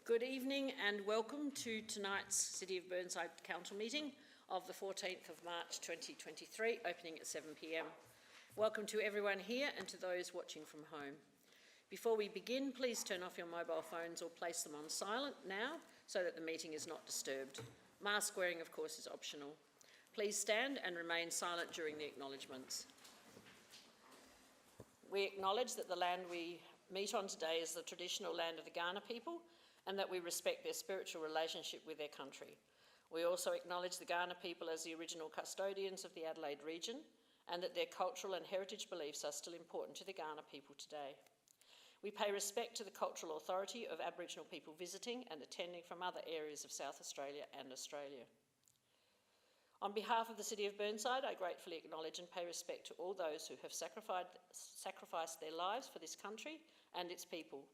Good evening and welcome to tonight's City of Burnside Council meeting of the 14th of March 2023, opening at 7 p.m. Welcome to everyone here and to those watching from home. Before we begin, please turn off your mobile phones or place them on silent now so that the meeting is not disturbed. Mask wearing, of course, is optional. Please stand and remain silent during the acknowledgements. We acknowledge that the land we meet on today is the traditional land of the Kaurna people and that we respect their spiritual relationship with their country. We also acknowledge the Kaurna people as the original custodians of the Adelaide region and that their cultural and heritage beliefs are still important to the Kaurna people today. We pay respect to the cultural authority of Aboriginal people visiting and attending from other areas of South Australia and Australia. On behalf of the City of Burnside, I gratefully acknowledge and pay respect to all those who have sacrificed their lives for this country and its people.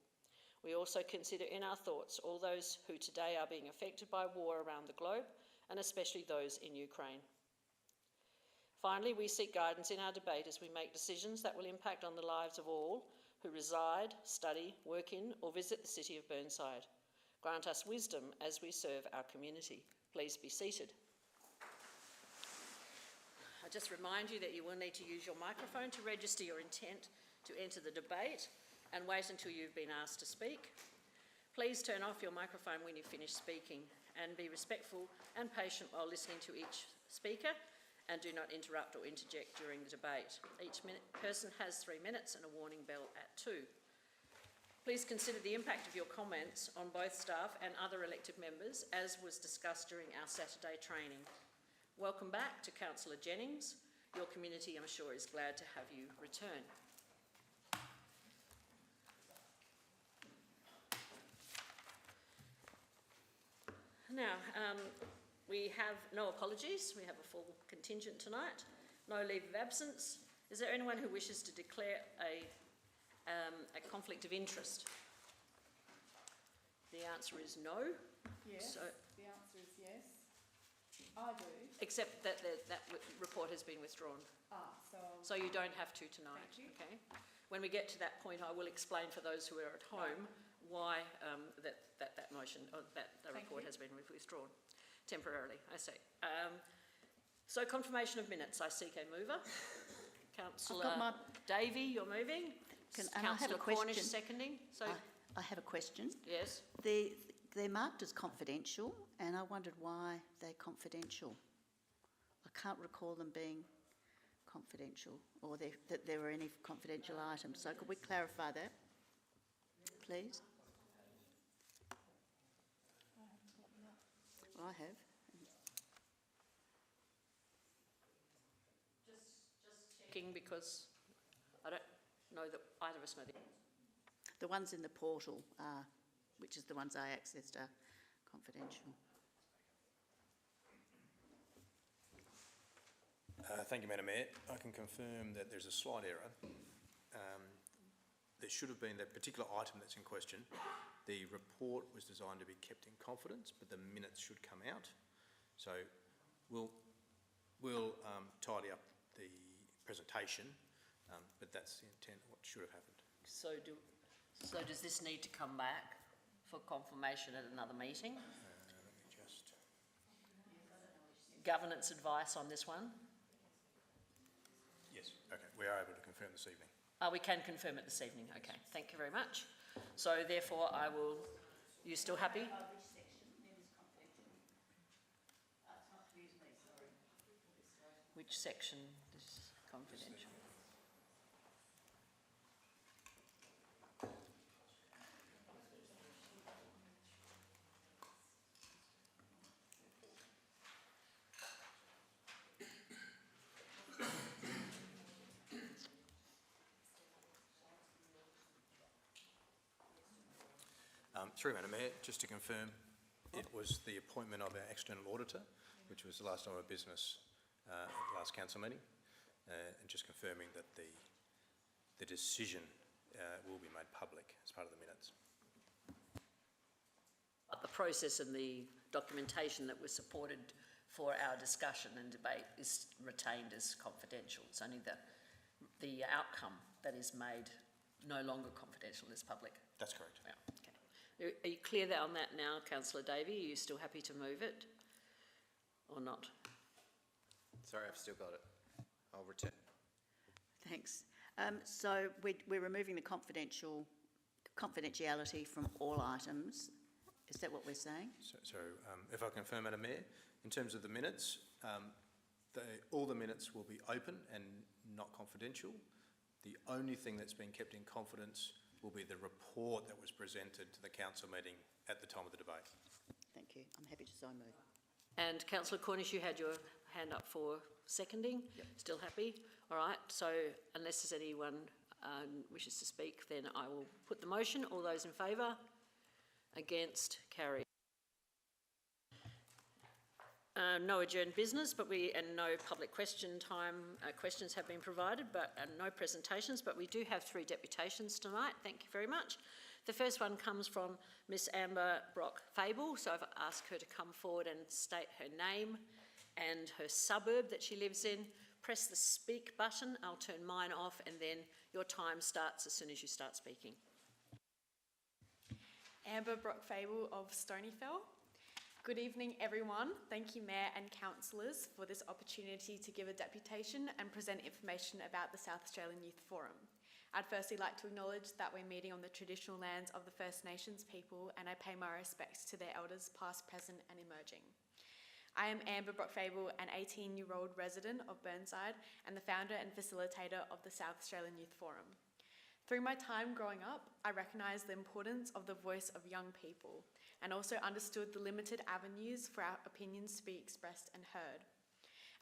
We also consider in our thoughts all those who today are being affected by war around the globe, and especially those in Ukraine. Finally, we seek guidance in our debate as we make decisions that will impact on the lives of all who reside, study, work in, or visit the City of Burnside. Grant us wisdom as we serve our community. Please be seated. I just remind you that you will need to use your microphone to register your intent to enter the debate and wait until you've been asked to speak. Please turn off your microphone when you finish speaking and be respectful and patient while listening to each speaker and do not interrupt or interject during the debate. Each person has 3 minutes and a warning bell at 2. Please consider the impact of your comments on both staff and other elected members as was discussed during our Saturday training. Welcome back to Councillor Jennings. Your community, I'm sure, is glad to have you return. Now, we have no apologies. We have a full contingent tonight. No leave of absence. Is there anyone who wishes to declare a conflict of interest? The answer is no. Yes, so, the answer is yes. I do. Except that that report has been withdrawn. So you don't have to tonight. Thank you. Okay. When we get to that point, I will explain for those who are at home why that motion, that report has been withdrawn temporarily. I see. So confirmation of minutes. I seek a mover. Councillor Davey, you're moving. Councillor Cornish seconding. So I have a question. Yes. They're marked as confidential, and I wondered why they're confidential. I can't recall them being confidential, or that there were any confidential items. So could we clarify that, please? I have. Just checking because I don't know that either of us know the answer. The ones in the portal are, which is the ones I accessed, are confidential. Thank you, Madam Mayor. I can confirm that there's a slight error. There should have been that particular item that's in question. The report was designed to be kept in confidence, but the minutes should come out. So we'll tidy up the presentation, but that's the intent of what should have happened. So does this need to come back for confirmation at another meeting? Let me just... Governance advice on this one? Yes, okay. We are able to confirm this evening. We can confirm it this evening. Okay, thank you very much. So therefore I will... You still happy? Which section? It is confidential. It's not to use me, sorry. Which section is confidential? Through Madam Mayor, just to confirm, it was the appointment of our external auditor, which was the last item of business at the last council meeting, and just confirming that the decision will be made public as part of the minutes. But the process and the documentation that was supported for our discussion and debate is retained as confidential. It's only the outcome that is made no longer confidential is public. That's correct. Yeah, okay. Are you clear on that now, councillor Davey? Are you still happy to move it or not? Sorry, I've still got it. I'll return. Thanks. So we're removing the confidentiality from all items. Is that what we're saying? So if I confirm, Madam Mayor, in terms of the minutes, all the minutes will be open and not confidential. The only thing that's been kept in confidence will be the report that was presented to the council meeting at the time of the debate. Thank you. I'm happy to so move. And councillor Cornish, you had your hand up for seconding? Yep. Still happy? All right, so unless there's anyone wishes to speak, then I will put the motion. All those in favour? Against? Carry. No adjourned business, and no public question time. Questions have been provided, and no presentations, but we do have 3 deputations tonight. Thank you very much. The first one comes from Miss Amber Brock-Fable, so I've asked her to come forward and state her name and her suburb that she lives in. Press the speak button. I'll turn mine off, and then your time starts as soon as you start speaking. Amber Brock-Fable of Stonyfell. Good evening, everyone. Thank you, Mayor and Councillors, for this opportunity to give a deputation and present information about the South Australian Youth Forum. I'd firstly like to acknowledge that we're meeting on the traditional lands of the First Nations people, and I pay my respects to their elders past, present and emerging. I am Amber Brock-Fable, an 18-year-old resident of Burnside and the founder and facilitator of the South Australian Youth Forum. Through my time growing up, I recognised the importance of the voice of young people and also understood the limited avenues for our opinions to be expressed and heard.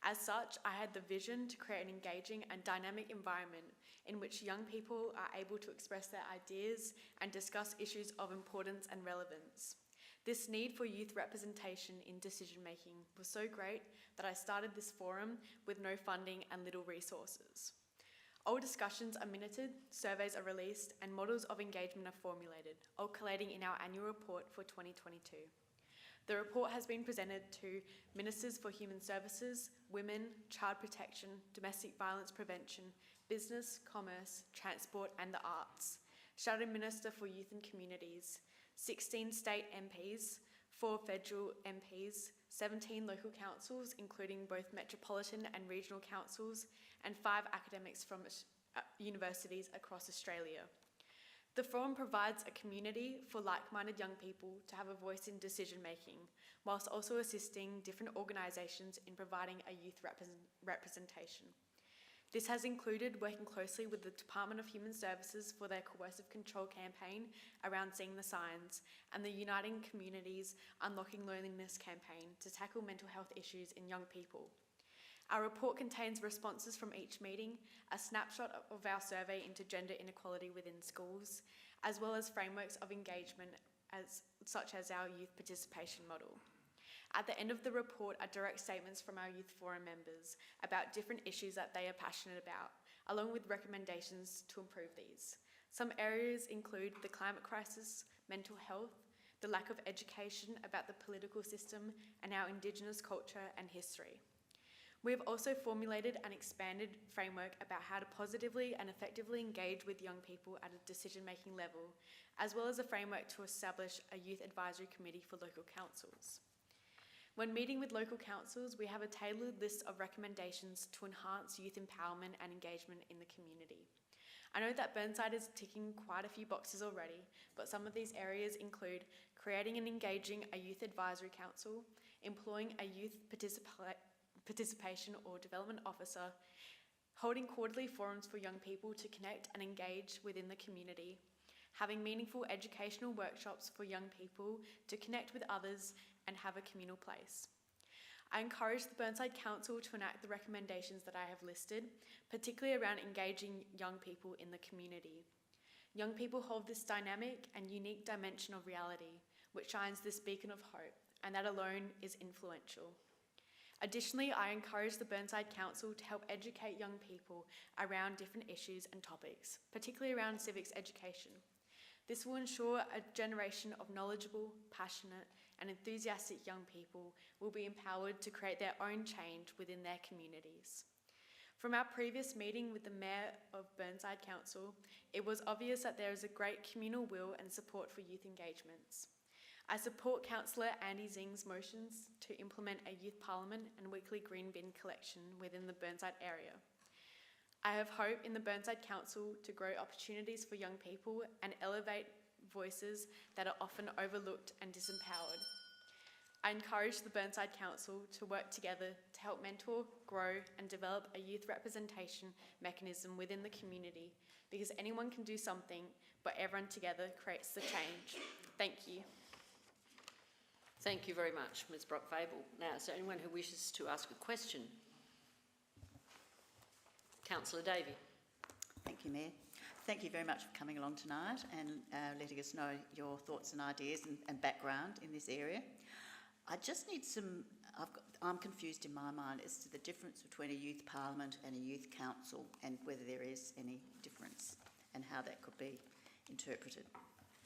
As such, I had the vision to create an engaging and dynamic environment in which young people are able to express their ideas and discuss issues of importance and relevance. This need for youth representation in decision-making was so great that I started this forum with no funding and little resources. All discussions are minuted, surveys are released, and models of engagement are formulated, all collating in our annual report for 2022. The report has been presented to Ministers for Human Services, Women, Child Protection, Domestic Violence Prevention, Business, Commerce, Transport and the Arts, Shadow Minister for Youth and Communities, 16 state MPs, 4 federal MPs, 17 local councils, including both metropolitan and regional councils, and 5 academics from universities across Australia. The forum provides a community for like-minded young people to have a voice in decision-making, whilst also assisting different organisations in providing a youth representation. This has included working closely with the Department of Human Services for their coercive control campaign around Seeing the Signs and the Uniting Communities Unlocking Loneliness campaign to tackle mental health issues in young people. Our report contains responses from each meeting, a snapshot of our survey into gender inequality within schools, as well as frameworks of engagement such as our youth participation model. At the end of the report are direct statements from our Youth Forum members about different issues that they are passionate about, along with recommendations to improve these. Some areas include the climate crisis, mental health, the lack of education about the political system, and our Indigenous culture and history. We have also formulated an expanded framework about how to positively and effectively engage with young people at a decision-making level, as well as a framework to establish a youth advisory committee for local councils. When meeting with local councils, we have a tailored list of recommendations to enhance youth empowerment and engagement in the community. I know that Burnside is ticking quite a few boxes already, but some of these areas include creating and engaging a youth advisory council, employing a youth participation or development officer, holding quarterly forums for young people to connect and engage within the community, having meaningful educational workshops for young people to connect with others and have a communal place. I encourage the Burnside Council to enact the recommendations that I have listed, particularly around engaging young people in the community. Young people hold this dynamic and unique dimension of reality, which shines this beacon of hope, and that alone is influential. Additionally, I encourage the Burnside Council to help educate young people around different issues and topics, particularly around civics education. This will ensure a generation of knowledgeable, passionate, and enthusiastic young people will be empowered to create their own change within their communities. From our previous meeting with the Mayor of Burnside Council, it was obvious that there is a great communal will and support for youth engagements. I support Councillor Andy Zing's motions to implement a youth parliament and weekly green bin collection within the Burnside area. I have hope in the Burnside Council to grow opportunities for young people and elevate voices that are often overlooked and disempowered. I encourage the Burnside Council to work together to help mentor, grow and develop a youth representation mechanism within the community, because anyone can do something, but everyone together creates the change. Thank you. Thank you very much, Ms Brock-Fable. Now, is there anyone who wishes to ask a question? Councillor Davey. Thank you, Mayor. Thank you very much for coming along tonight and letting us know your thoughts and ideas and background in this area. I just need some, I'm confused in my mind as to the difference between a youth parliament and a youth council, and whether there is any difference and how that could be interpreted.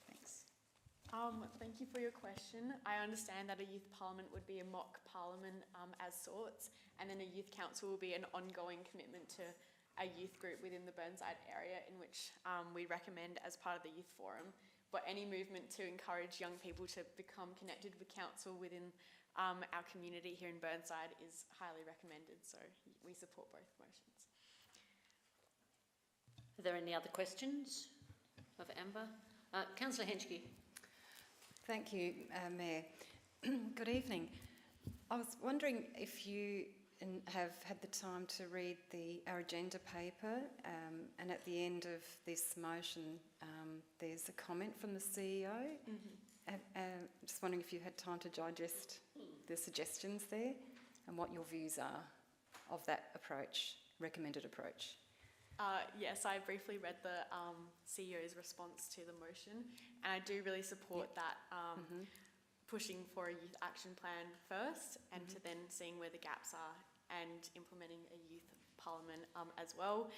Thanks. Thank you for your question. I understand that a youth parliament would be a mock parliament as sorts, and then a youth council will be an ongoing commitment to a youth group within the Burnside area, in which we recommend as part of the youth forum. But any movement to encourage young people to become connected with council within our community here in Burnside is highly recommended, so we support both motions. Are there any other questions of Amber? Councillor Henschke. Thank you, Mayor. Good evening. I was wondering if you have had the time to read our agenda paper, and at the end of this motion there's a comment from the CEO. Just wondering if you had time to digest the suggestions there and what your views are of that approach, recommended approach. Yes, I briefly read the CEO's response to the motion, and I do really support that pushing for a youth action plan first, and to then seeing where the gaps are and implementing a youth parliament as well.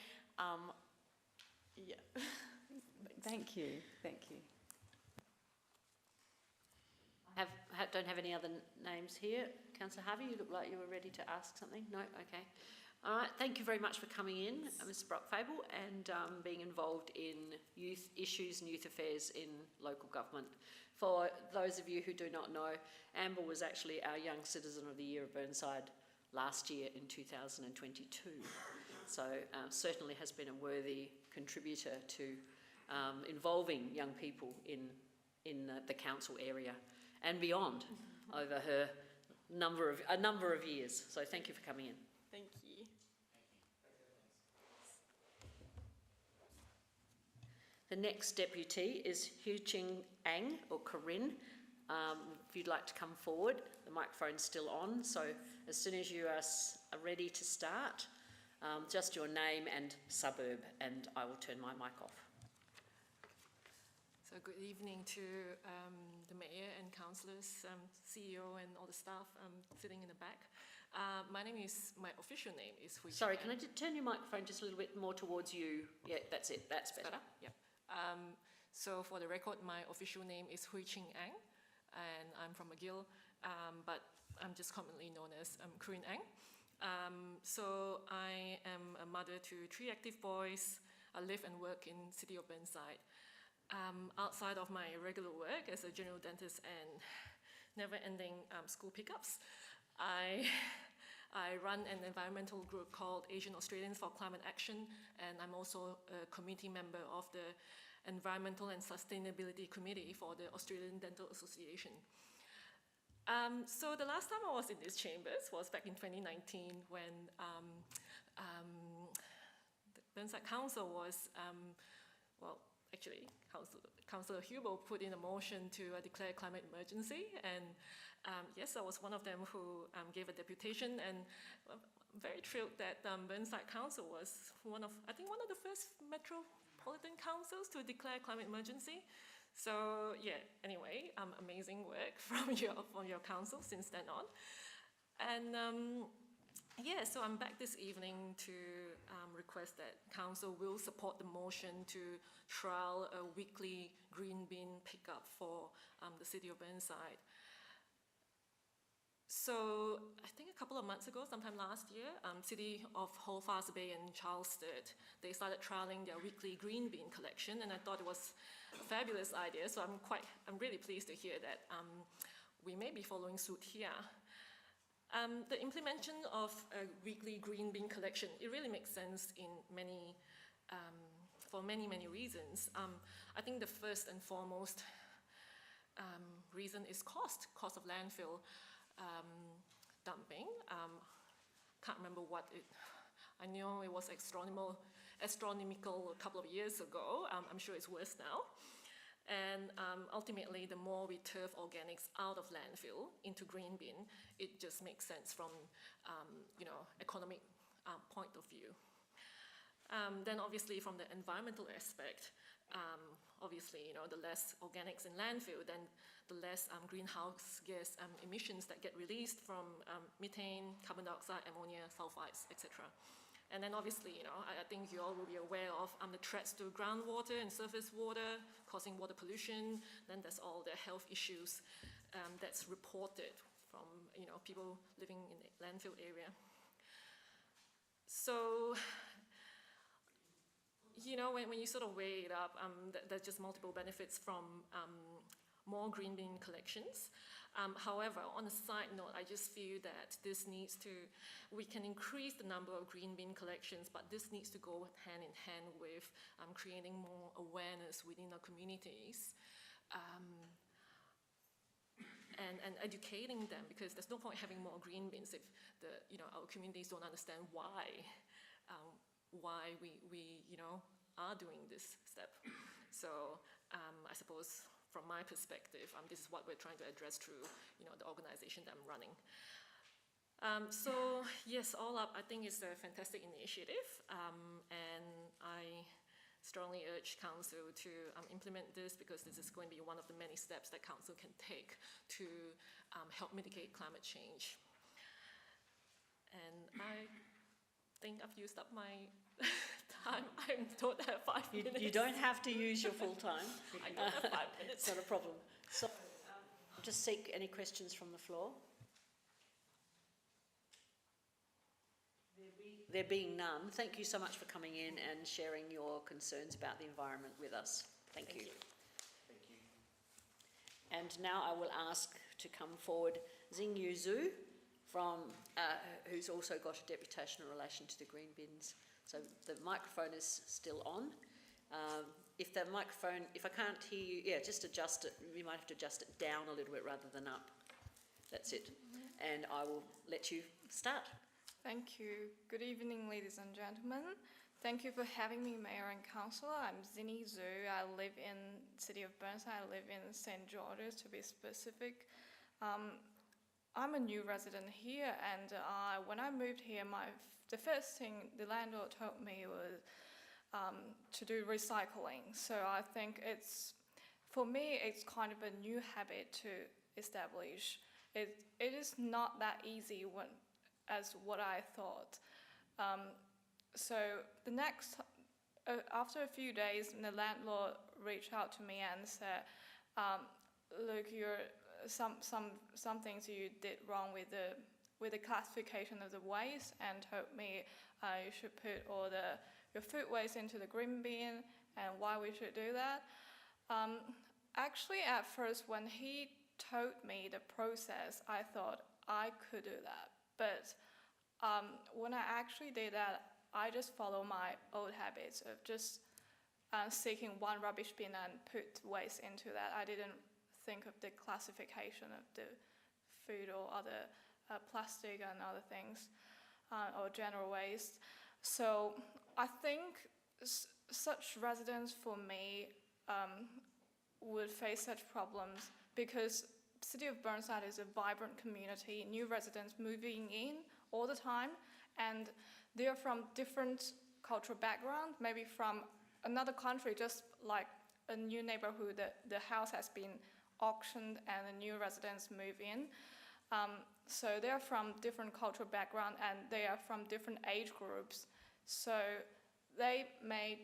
Yeah. Thank you. Thank you. Don't have any other names here. Councillor Harvey, you look like you were ready to ask something. No? Okay. All right. Thank you very much for coming in, Ms Brock-Fable, and being involved in youth issues and youth affairs in local government. For those of you who do not know, Amber was actually our Young Citizen of the Year of Burnside last year in 2022. So certainly has been a worthy contributor to involving young people in the council area and beyond over her a number of years. So thank you for coming in. Thank you. The next deputy is Hu Ching Ang, or Corinne. If you'd like to come forward, the microphone's still on, so as soon as you are ready to start, just your name and suburb, and I will turn my mic off. So good evening to the Mayor and councillors, CEO and all the staff sitting in the back. My official name is Hui. Sorry, can I just turn your microphone just a little bit more towards you? Yeah, that's it, that's better. Yeah. So for the record, my official name is Hui Ching Ang, and I'm from McGill, but I'm just commonly known as Corinne Ang. So I am a mother to 3 active boys. I live and work in City of Burnside. Outside of my regular work as a general dentist and never-ending school pickups, I run an environmental group called Asian Australians for Climate Action, and I'm also a committee member of the Environmental and Sustainability Committee for the Australian Dental Association. So the last time I was in these chambers was back in 2019 when the Burnside Council was, Councillor Hubel put in a motion to declare climate emergency, and yes, I was one of them who gave a deputation, and I'm very thrilled that Burnside Council was one of the first metropolitan councils to declare climate emergency. So yeah, anyway, amazing work from your council since then on. And yeah, so I'm back this evening to request that council will support the motion to trial a weekly green bin pickup for the City of Burnside. So I think a couple of months ago, sometime last year, City of Halifax Bay and Charleston, they started trialing their weekly green bin collection, and I thought it was a fabulous idea. So I'm really pleased to hear that we may be following suit here. The implementation of a weekly green bin collection, it really makes sense in for many reasons. I think the first and foremost reason is cost of landfill dumping. Can't remember what I know it was astronomical a couple of years ago. I'm sure it's worse now. And ultimately, the more we turf organics out of landfill into green bin, it just makes sense from, economic point of view. Then obviously from the environmental aspect, obviously, the less organics in landfill, then the less greenhouse gas emissions that get released from methane, carbon dioxide, ammonia, sulfides, etc. And then obviously, I think you all will be aware of the threats to groundwater and surface water, causing water pollution. Then there's all the health issues that's reported from, people living in the landfill area. So, when you sort of weigh it up, there's just multiple benefits from more green bin collections. However, on a side note, I just feel that we can increase the number of green bin collections, but this needs to go hand in hand with creating more awareness within our communities and educating them, because there's no point having more green bins if our communities don't understand why we are doing this step. So I suppose from my perspective, this is what we're trying to address through the organization that I'm running. So yes, all up, I think it's a fantastic initiative, and I strongly urge Council to implement this, because this is going to be one of the many steps that Council can take to help mitigate climate change. And I think I've used up my time. I'm told I have 5 minutes. You don't have to use your full time. I don't have 5 minutes. It's not a problem. So, just seek any questions from the floor. There being none, thank you so much for coming in and sharing your concerns about the environment with us. Thank you. Thank you. And now I will ask to come forward Xingyu Zhu, who's also got a deputation in relation to the green bins. So the microphone is still on. If I can't hear you, just adjust it. You might have to adjust it down a little bit rather than up. That's it. And I will let you start. Thank you. Good evening, ladies and gentlemen. Thank you for having me, Mayor and Councillor. I'm Xingyu Zhu. I live in the city of Burnside. I live in St. George's, to be specific. I'm a new resident here, and when I moved here, the first thing the landlord told me was to do recycling. So I think for me, it's kind of a new habit to establish. It is not that easy as what I thought. So after a few days, the landlord reached out to me and said, look, some things you did wrong with the classification of the waste, and told me you should put all your food waste into the green bin, and why we should do that. Actually, at first, when he told me the process, I thought I could do that. But when I actually did that, I just follow my old habits of just seeking one rubbish bin and put waste into that. I didn't think of the classification of the food or other plastic and other things, or general waste. So I think such residents for me would face such problems, because City of Burnside is a vibrant community, new residents moving in all the time, and they're from different cultural background, maybe from another country, just like a new neighborhood, the house has been auctioned and the new residents move in. So they're from different cultural background, and they are from different age groups. So they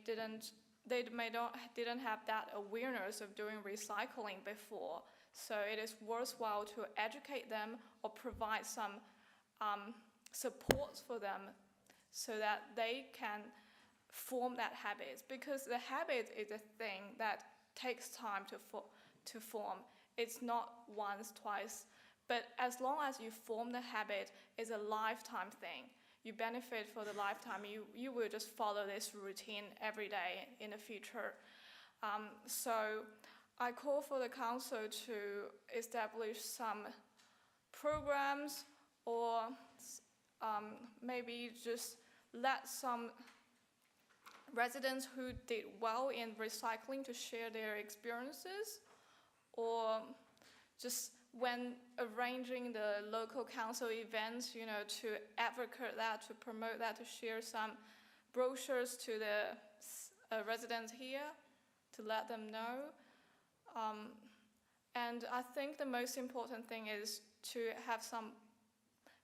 didn't they didn't have that awareness of doing recycling before. So it is worthwhile to educate them or provide some support for them so that they can form that habit. Because the habit is a thing that takes time to form. It's not once, twice, but as long as you form the habit, it's a lifetime thing. You benefit for the lifetime. You will just follow this routine every day in the future. So I call for the council to establish some programs or maybe just let some residents who did well in recycling to share their experiences, or just when arranging the local council events, to advocate that, to promote that, to share some brochures to the residents here, to let them know. And I think the most important thing is to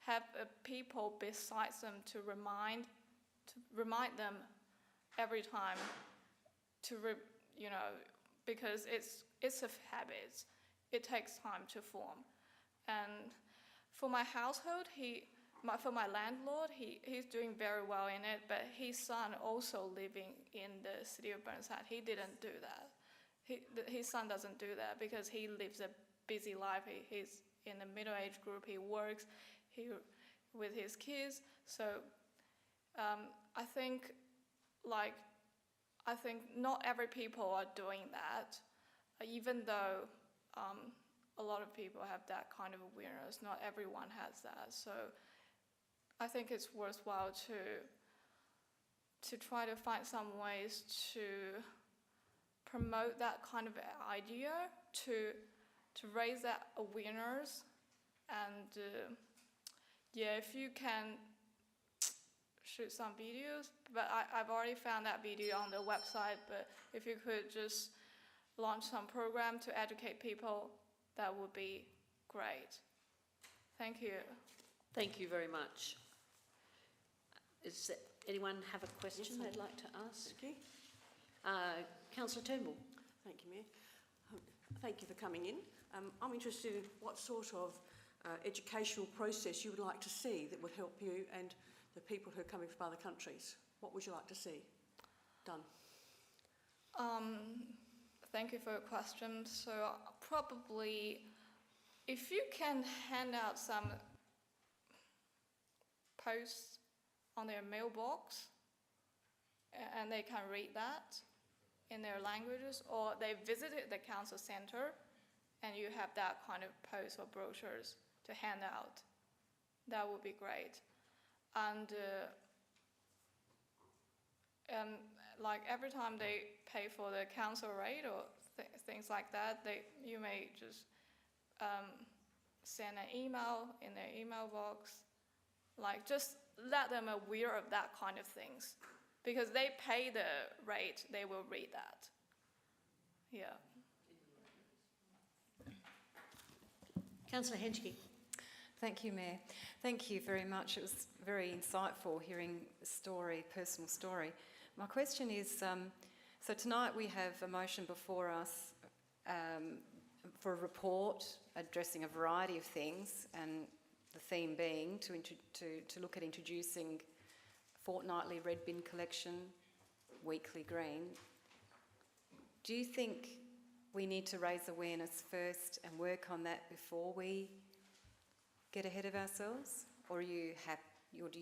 have people besides them to remind them every time because it's a habit. It takes time to form. And for my household, for my landlord, he's doing very well in it, but his son also living in the city of Burnside, he didn't do that. His son doesn't do that because he lives a busy life. He's in the middle age group, he works with his kids. So I think not every people are doing that, even though a lot of people have that kind of awareness. Not everyone has that. So I think it's worthwhile to try to find some ways to promote that kind of idea, to raise that awareness. And if you can shoot some videos, but I've already found that video on the website, but if you could just launch some program to educate people, that would be great. Thank you. Thank you very much. Does anyone have a question Yes, they'd like to ask? Thank you. Councillor Turnbull. Thank you, Mayor. Thank you for coming in. I'm interested in what sort of educational process you would like to see that would help you and the people who are coming from other countries. What would you like to see done? Thank you for your question. So probably if you can hand out some posts on their mailbox and they can read that in their languages, or they visited the council centre and you have that kind of posts or brochures to hand out, that would be great. And like every time they pay for the council rate or things like that, you may just send an email in their email box, like just let them aware of that kind of things, because they pay the rate, they will read that. Yeah. Councillor Henschke. Thank you, Mayor. Thank you very much. It was very insightful hearing the story, personal story. My question is, so tonight we have a motion before us for a report addressing a variety of things, and the theme being to look at introducing fortnightly red bin collection, weekly green. Do you think we need to raise awareness first and work on that before we get ahead of ourselves, or do you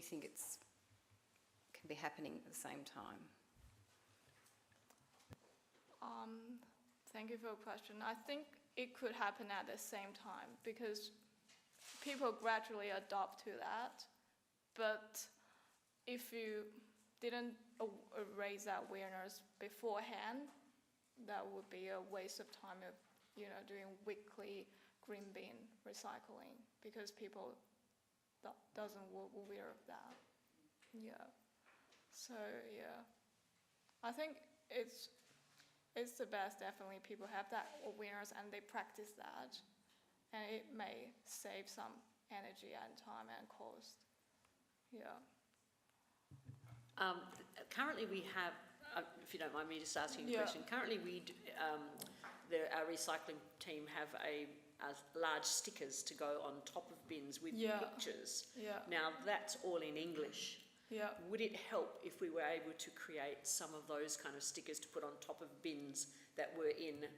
think it's can be happening at the same time? Thank you for your question. I think it could happen at the same time because people gradually adopt to that. But if you didn't raise that awareness beforehand, that would be a waste of time of doing weekly green bin recycling, because people doesn't aware of that. Yeah. So yeah, I think it's the best. Definitely, people have that awareness and they practice that, and it may save some energy and time and cost. Yeah. Currently, we have if you don't mind me just asking a Yeah. question. Currently, our recycling team have a large stickers to go on top of bins with Yeah. pictures. Yeah. Now, that's all in English. Yeah. Would it help if we were able to create some of those kind of stickers to put on top of bins that were in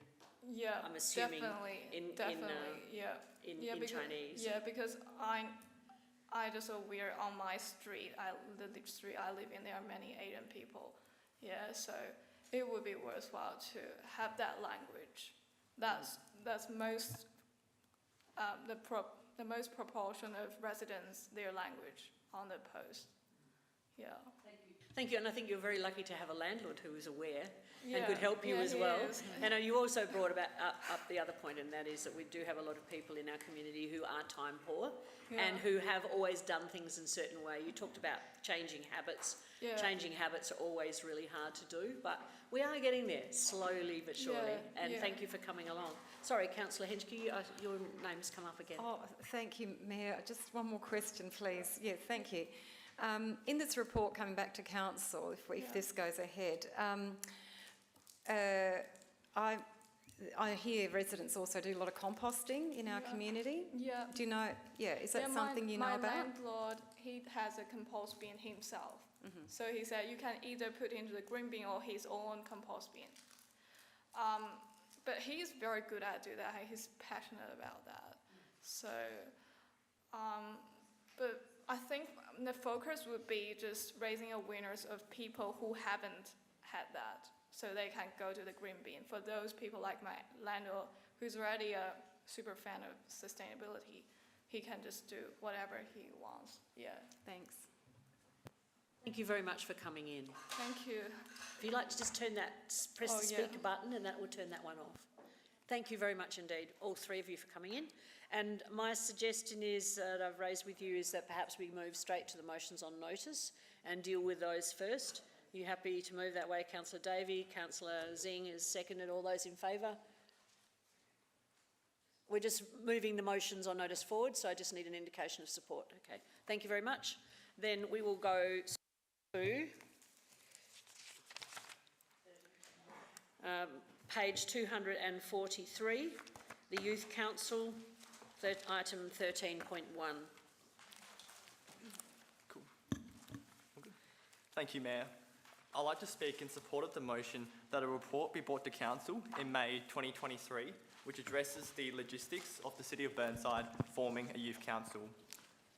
Yeah. I'm assuming definitely, in because, Chinese? Yeah, because I just aware on my street, the street I live in, there are many Asian people. Yeah, so it would be worthwhile to have that language. That's most the most proportion of residents their language on the post. Yeah. Thank you, and I think you're very lucky to have a landlord who is aware and Yeah, could help you yeah, as he well. is. And you also brought up the other point, and that is that we do have a lot of people in our community who are time poor and who have always done things in a certain way. You talked about changing habits. Yeah. Changing habits are always really hard to do, but we are getting there, slowly but surely. Yeah, and yeah. thank you for coming along. Sorry, Councillor Henschke, your name's come up again. Oh, thank you, Mayor. Just one more question, please. Yeah, thank you. In this report, coming back to council, if this goes ahead, I hear residents also do a lot of composting in our community. Yeah. Do you know? Yeah, is that something you know about? My landlord, he has a compost bin himself. So he said you can either put into the green bin or his own compost bin. But he's very good at doing that. He's passionate about that. So, but I think the focus would be just raising awareness of people who haven't had that, so they can go to the green bin. For those people like my landlord, who's already a super fan of sustainability, he can just do whatever he wants. Yeah. Thanks. Thank you very much for coming in. Thank you. If you'd like to just press the yeah. speaker button, and that will turn that one off. Thank you very much indeed, all three of you, for coming in. And my suggestion is, that I've raised with you, is that perhaps we move straight to the motions on notice and deal with those first. Are you happy to move that way, Councillor Davey? Councillor Zing is seconded. All those in favour? We're just moving the motions on notice forward, so I just need an indication of support. Okay, thank you very much. Then we will go to page 243, the Youth Council, item 13.1. Cool. Thank you, Mayor. I'd like to speak in support of the motion that a report be brought to Council in May 2023, which addresses the logistics of the City of Burnside forming a Youth Council.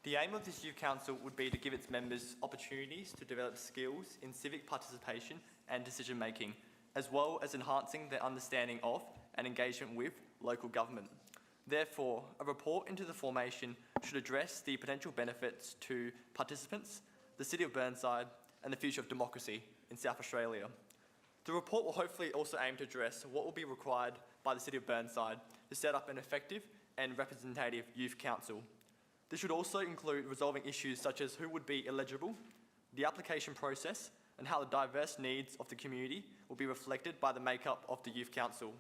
The aim of this Youth Council would be to give its members opportunities to develop skills in civic participation and decision making, as well as enhancing their understanding of and engagement with local government. Therefore, a report into the formation should address the potential benefits to participants, the City of Burnside, and the future of democracy in South Australia. The report will hopefully also aim to address what will be required by the City of Burnside to set up an effective and representative Youth Council. This should also include resolving issues such as who would be eligible, the application process, and how the diverse needs of the community will be reflected by the makeup of the Youth Council.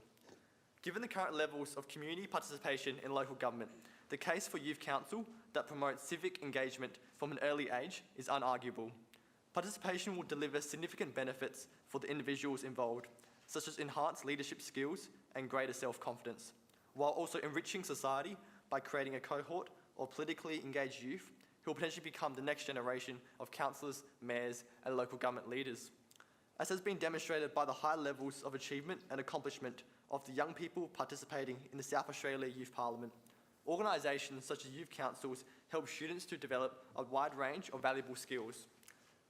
Given the current levels of community participation in local government, the case for Youth Council that promotes civic engagement from an early age is unarguable. Participation will deliver significant benefits for the individuals involved, such as enhanced leadership skills and greater self-confidence, while also enriching society by creating a cohort of politically engaged youth who will potentially become the next generation of councillors, mayors, and local government leaders. As has been demonstrated by the high levels of achievement and accomplishment of the young people participating in the South Australia Youth Parliament, organisations such as youth councils help students to develop a wide range of valuable skills.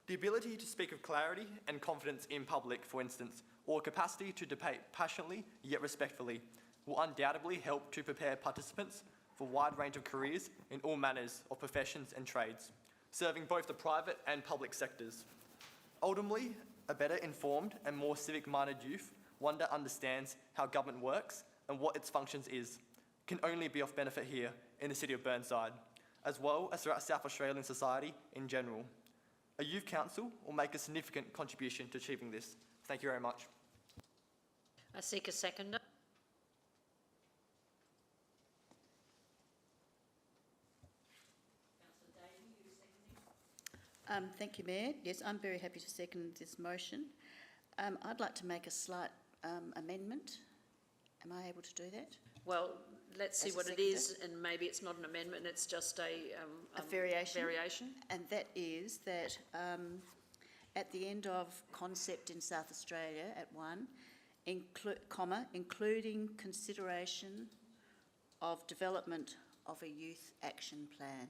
The ability to speak with clarity and confidence in public, for instance, or capacity to debate passionately yet respectfully, will undoubtedly help to prepare participants for a wide range of careers in all manners of professions and trades, serving both the private and public sectors. Ultimately, a better informed and more civic-minded youth, one that understands how government works and what its functions is, can only be of benefit here in the City of Burnside, as well as throughout South Australian society in general. A Youth Council will make a significant contribution to achieving this. Thank you very much. I seek a seconder. Thank you, Mayor. Yes, I'm very happy to second this motion. I'd like to make a slight amendment. Am I able to do that? Well, let's see As a what it seconder? is, and maybe it's not an amendment, it's just a Variation? variation. And that is that at the end of concept in South Australia at 1, including consideration of development of a youth action plan.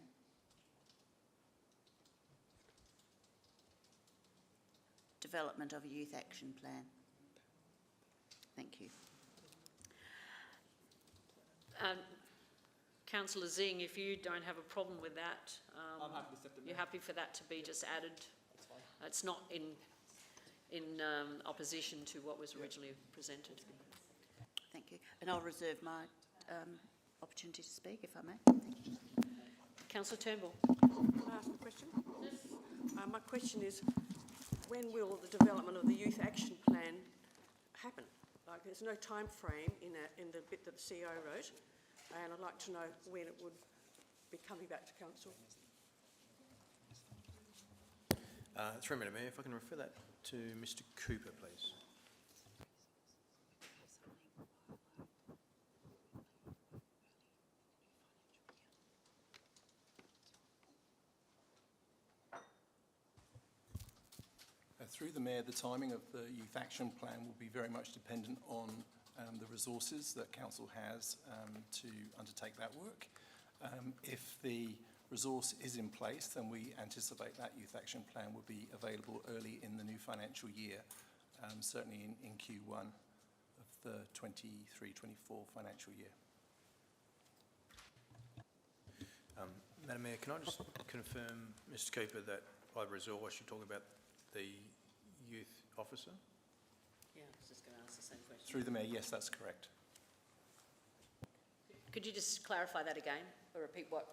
Development of a youth action plan. Thank you. Councillor Zing, if you don't have a problem with that, I'm happy to accept it. you're happy for that to be just added? That's fine. It's not in opposition to what was originally presented. Thank you. And I'll reserve my opportunity to speak, if I may. Thank you. Councillor Turnbull. Can I ask a question? My question is, when will the development of the youth action plan happen? Like, there's no time frame in the bit that the CEO wrote, and I'd like to know when it would be coming back to council. Through Madam Mayor, if I can refer that to Mr Cooper, please. Through the Mayor, the timing of the Youth Action Plan will be very much dependent on the resources that Council has to undertake that work. If the resource is in place, then we anticipate that Youth Action Plan will be available early in the new financial year, certainly in Q1 of the 23-24 financial year. Madam Mayor, can I just confirm, Mr Cooper, that by resource you're talking about the youth officer? Yeah, I was just going to ask the same question. Through the Mayor, yes, that's correct. Could you just clarify that again, or repeat what,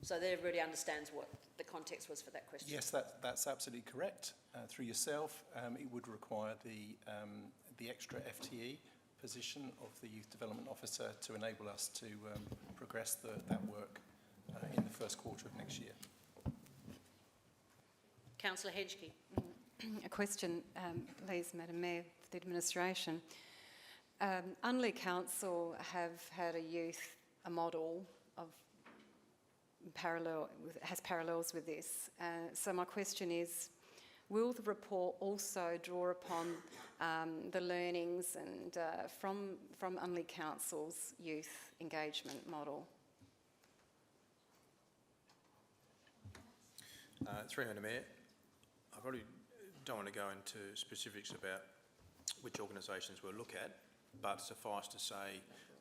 so that everybody understands what the context was for that question? Yes, that's absolutely correct. Through yourself, it would require the extra FTE position of the Youth Development Officer to enable us to progress that work in the first quarter of next year. Councillor Hedgkey. A question, please, Madam Mayor, for the administration. Unley Council have had a model of has parallels with this. So my question is, will the report also draw upon the learnings and from Unley Council's youth engagement model? Through Madam Mayor, I probably don't want to go into specifics about which organisations we'll look at, but suffice to say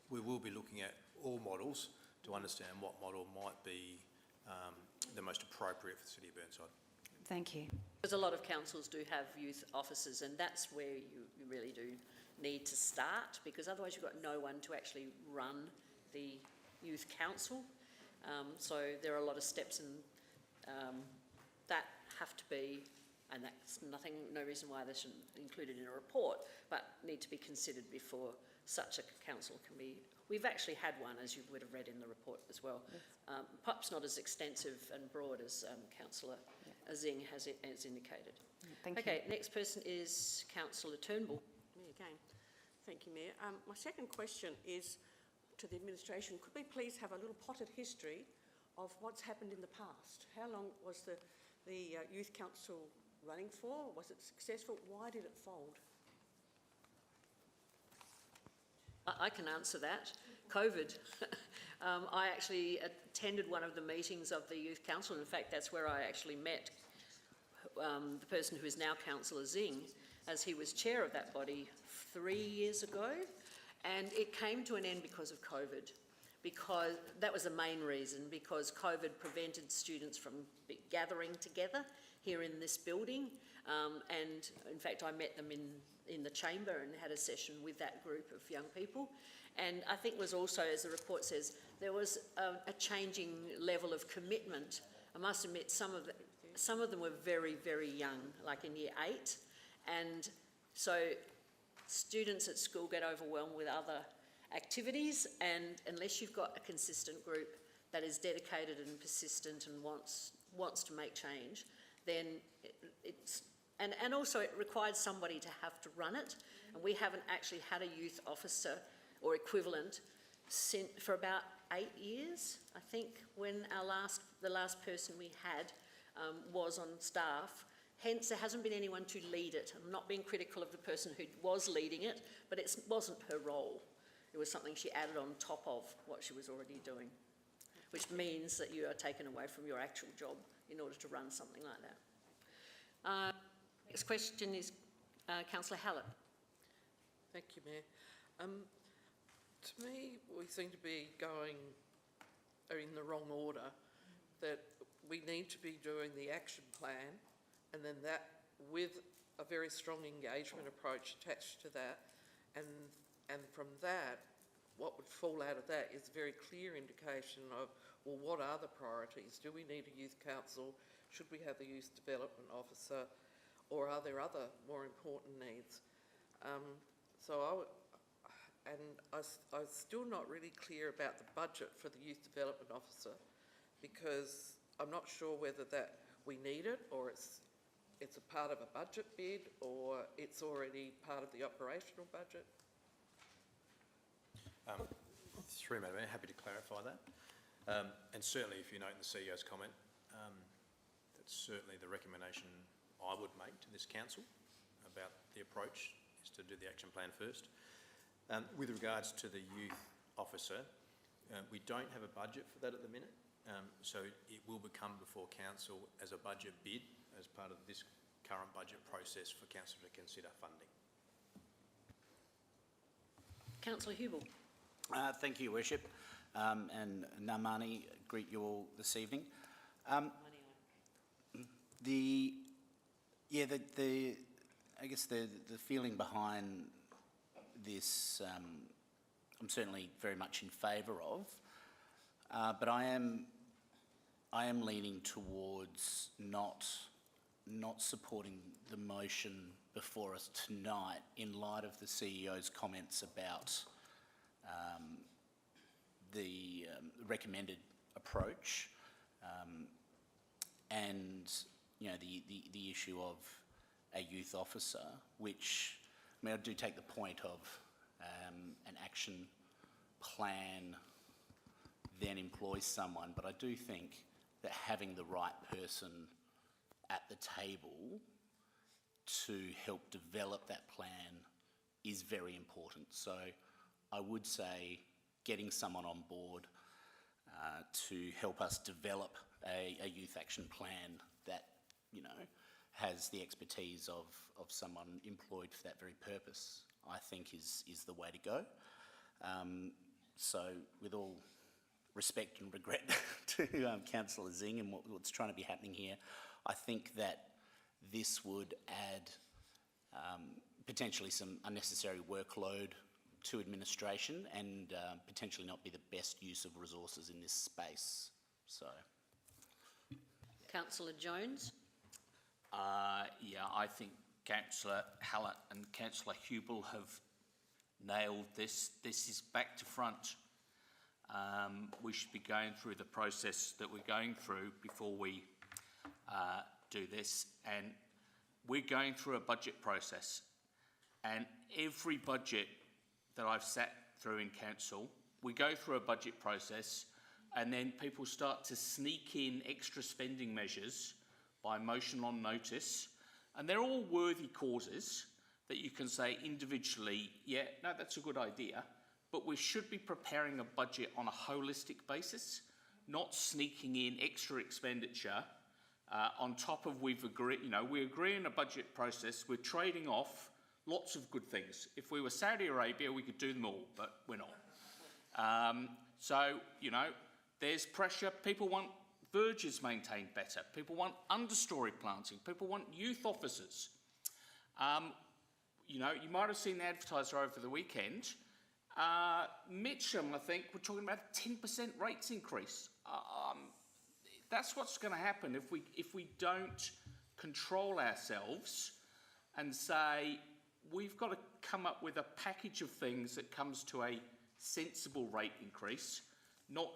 we will be looking at all models to understand what model might be the most appropriate for the City of Burnside. Thank you. Because a lot of councils do have youth officers, and that's where you really do need to start, because otherwise you've got no one to actually run the youth council. So there are a lot of steps in that have to be, and that's no reason why they shouldn't be included in a report, but need to be considered before such a council can be. We've actually had one, as you would have read in the report as well. Yes. Perhaps not as extensive and broad as Councillor Zing has indicated. Thank you. Okay, next person is Councillor Turnbull. Me again. Thank you, Mayor. My second question is to the administration. Could we please have a little potted history of what's happened in the past? How long was the Youth Council running for? Was it successful? Why did it fold? I can answer that. COVID. I actually attended one of the meetings of the Youth Council. In fact, that's where I actually met the person who is now Councillor Zing, as he was chair of that body 3 years ago. And it came to an end because of COVID. Because that was the main reason, because COVID prevented students from gathering together here in this building. And in fact, I met them in the chamber and had a session with that group of young people. And I think was also, as the report says, there was a changing level of commitment. I must admit, some of them were very, very young, like in year 8. And so students at school get overwhelmed with other activities, and unless you've got a consistent group that is dedicated and persistent and wants to make change, then it's And also it required somebody to have to run it, and we haven't actually had a youth officer or equivalent for about 8 years, I think, when the last person we had was on staff. Hence, there hasn't been anyone to lead it. I'm not being critical of the person who was leading it, but it wasn't her role. It was something she added on top of what she was already doing, which means that you are taken away from your actual job in order to run something like that. Next question is Councillor Hallett. Thank you, Mayor. To me, we seem to be going in the wrong order, that we need to be doing the action plan, and then that with a very strong engagement approach attached to that, and from that, what would fall out of that is a very clear indication of, well, what are the priorities? Do we need a youth council? Should we have a youth development officer? Or are there other more important needs? I'm still not really clear about the budget for the youth development officer, because I'm not sure whether that we need it, or it's a part of a budget bid, or it's already part of the operational budget. Through Madam Mayor, happy to clarify that. And certainly, if you note in the CEO's comment, that's certainly the recommendation I would make to this council about the approach, is to do the action plan first. With regards to the youth officer, we don't have a budget for that at the minute, so it will become before council as a budget bid as part of this current budget process for council to consider funding. Councillor Hubel. Thank you, Your Worship, and Namani, greet you all this evening. I guess the feeling behind this, I'm certainly very much in favour of, but I am leaning towards not supporting the motion before us tonight in light of the CEO's comments about the recommended approach, and the issue of a youth officer, which I do take the point of an action plan then employs someone, but I do think that having the right person at the table to help develop that plan is very important. So I would say getting someone on board to help us develop a youth action plan that, has the expertise of someone employed for that very purpose, I think is the way to go. So with all respect and regret to Councillor Zing and what's trying to be happening here, I think that this would add potentially some unnecessary workload to administration and potentially not be the best use of resources in this space. So, Councillor Jones. I think Councillor Hallett and Councillor Hubel have nailed this. This is back to front. We should be going through the process that we're going through before we do this. And we're going through a budget process. And every budget that I've sat through in council, we go through a budget process and then people start to sneak in extra spending measures by motion on notice. And they're all worthy causes that you can say individually, yeah, no, that's a good idea. But we should be preparing a budget on a holistic basis, not sneaking in extra expenditure on top of we agree on a budget process, we're trading off lots of good things. If we were Saudi Arabia, we could do them all, but we're not. There's pressure. People want verges maintained better. People want understory planting. People want youth officers. You might have seen the advertiser over the weekend. Mitcham, I think, we're talking about a 10% rates increase. That's what's going to happen if we don't control ourselves and say we've got to come up with a package of things that comes to a sensible rate increase, not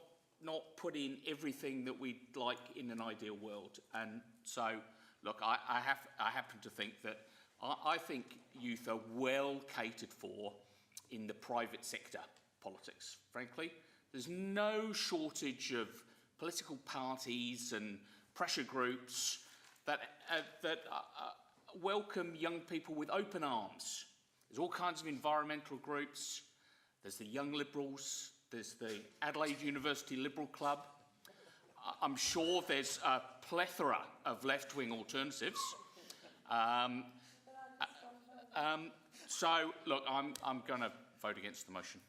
put in everything that we'd like in an ideal world. And so look, I happen to think that I think youth are well catered for in the private sector politics, frankly. There's no shortage of political parties and pressure groups that welcome young people with open arms. There's all kinds of environmental groups. There's the Young Liberals. There's the Adelaide University Liberal Club. I'm sure there's a plethora of left-wing alternatives. So, look, I'm going to vote against the motion.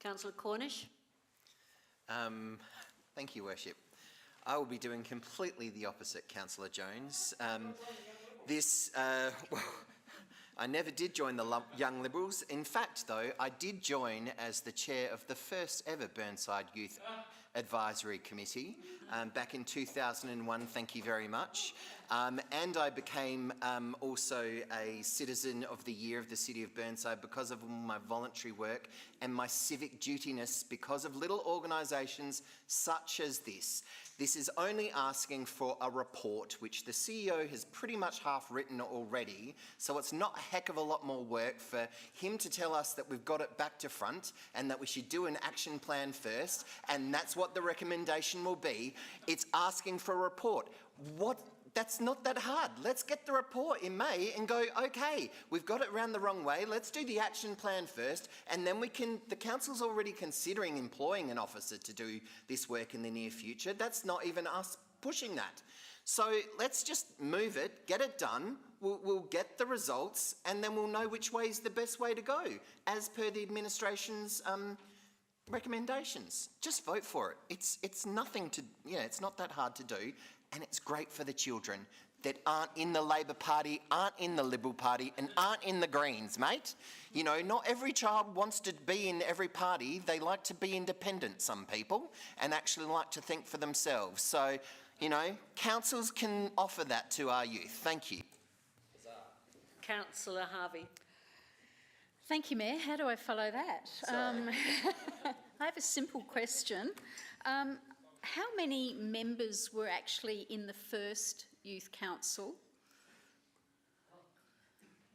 Councillor Cornish. Thank you, Worship. I will be doing completely the opposite, Councillor Jones. Well, I never did join the Young Liberals. In fact, though, I did join as the chair of the first ever Burnside Youth Advisory Committee back in 2001, thank you very much. And I became also a Citizen of the Year of the City of Burnside because of my voluntary work and my civic dutiness because of little organisations such as this. This is only asking for a report, which the CEO has pretty much half written already, so it's not a heck of a lot more work for him to tell us that we've got it back to front and that we should do an action plan first, and that's what the recommendation will be. It's asking for a report. That's not that hard. Let's get the report in May and go, okay, we've got it round the wrong way. Let's do the action plan first, and then the council's already considering employing an officer to do this work in the near future. That's not even us pushing that. So let's just move it, get it done. We'll get the results, and then we'll know which way is the best way to go, as per the administration's recommendations. Just vote for it. It's nothing to, it's not that hard to do. And it's great for the children that aren't in the Labor Party, aren't in the Liberal Party, and aren't in the Greens, mate. You know, not every child wants to be in every party. They like to be independent, some people, and actually like to think for themselves. So, councils can offer that to our youth. Thank you. Councillor Harvey. Thank you, Mayor. How do I follow that? I have a simple question. How many members were actually in the first youth council?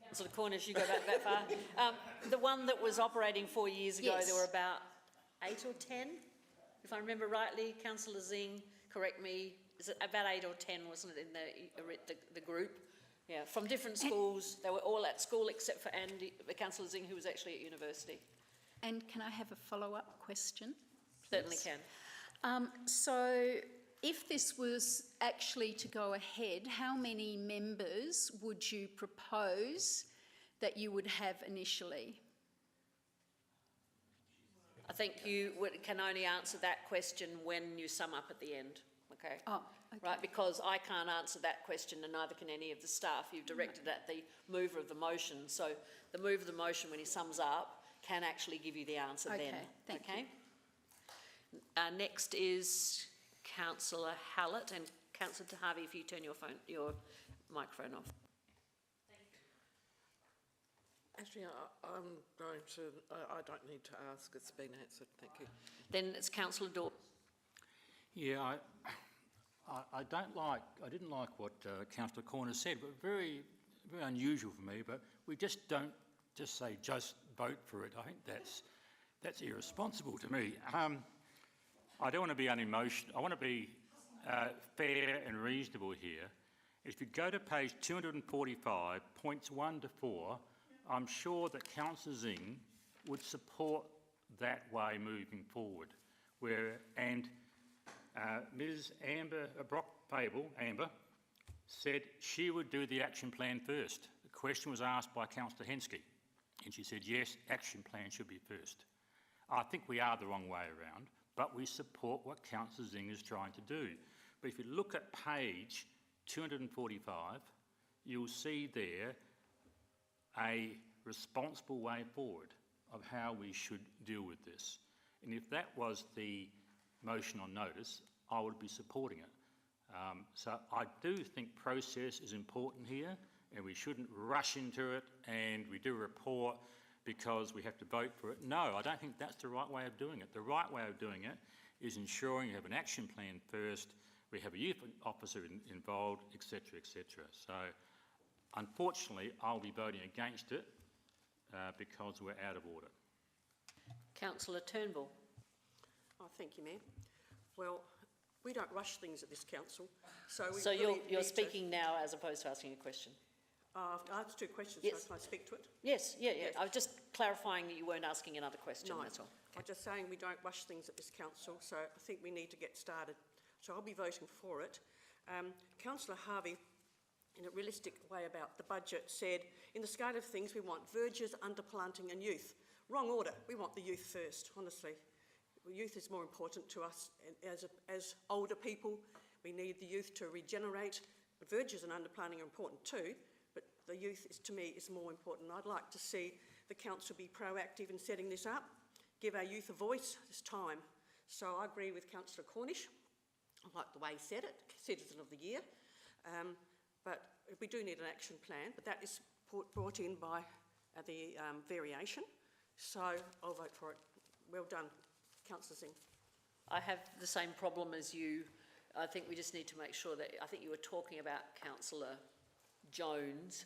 Councillor Cornish, you go back that far. The one that was operating 4 years ago, Yes. there were about 8 or 10, if I remember rightly. Councillor Zing, correct me, is it about 8 or 10, wasn't it, in the group? Yeah, from different schools. They were all at school except for Andy, Councillor Zing, who was actually at university. And can I have a follow-up question? Certainly can. So if this was actually to go ahead, how many members would you propose that you would have initially? I think you can only answer that question when you sum up at the end, okay? Oh, okay. Right, because I can't answer that question and neither can any of the staff. You've directed at the mover of the motion, so the mover of the motion, when he sums up, can actually give you the answer then. Thank you. Next is Councillor Hallett, and Councillor Harvey, if you turn your microphone off. Actually, I'm going to, I don't need to ask, it's been answered, thank you. Then it's Councillor Dawes. Yeah, I didn't like what Councillor Corner said, but very, very unusual for me, but we just don't just say, just vote for it. I think that's irresponsible to me. I don't want to be unemotional. I want to be fair and reasonable here. If you go to page 245, points 1 to 4, I'm sure that Councillor Zing would support that way moving forward. Ms. Amber Brock-Fable, Amber, said she would do the action plan first. The question was asked by Councillor Henske, and she said, yes, action plan should be first. I think we are the wrong way around, but we support what Councillor Zing is trying to do. But if you look at page 245, you'll see there a responsible way forward of how we should deal with this. And if that was the motion on notice, I would be supporting it. So I do think process is important here, and we shouldn't rush into it and we do a report because we have to vote for it. No, I don't think that's the right way of doing it. The right way of doing it is ensuring you have an action plan first We have a youth officer involved, etc., etc. So, unfortunately, I'll be voting against it because we're out of order. Councillor Turnbull. Oh, thank you, Mayor. Well, we don't rush things at this council, so we So really you're need speaking now as opposed to asking a question? I asked two questions, Yes. so can I speak to it? Yes, yeah. Yes. I was just clarifying that you weren't asking another question, No, that's all. I'm just saying we don't rush things at this council, so I think we need to get started. So I'll be voting for it. Councillor Harvey, in a realistic way about the budget, said, in the scale of things, we want vergers, underplanting and youth. Wrong order. We want the youth first, honestly. Youth is more important to us as older people. We need the youth to regenerate. Vergers and underplanting are important too, but the youth, to me, is more important. I'd like to see the council be proactive in setting this up, give our youth a voice. It's time. So I agree with Councillor Cornish. I like the way he said it, Citizen of the Year. But we do need an action plan, but that is brought in by the variation. So I'll vote for it. Well done, Councillor Singh. I have the same problem as you. I think we just need to make sure that, I think you were talking about Councillor Jones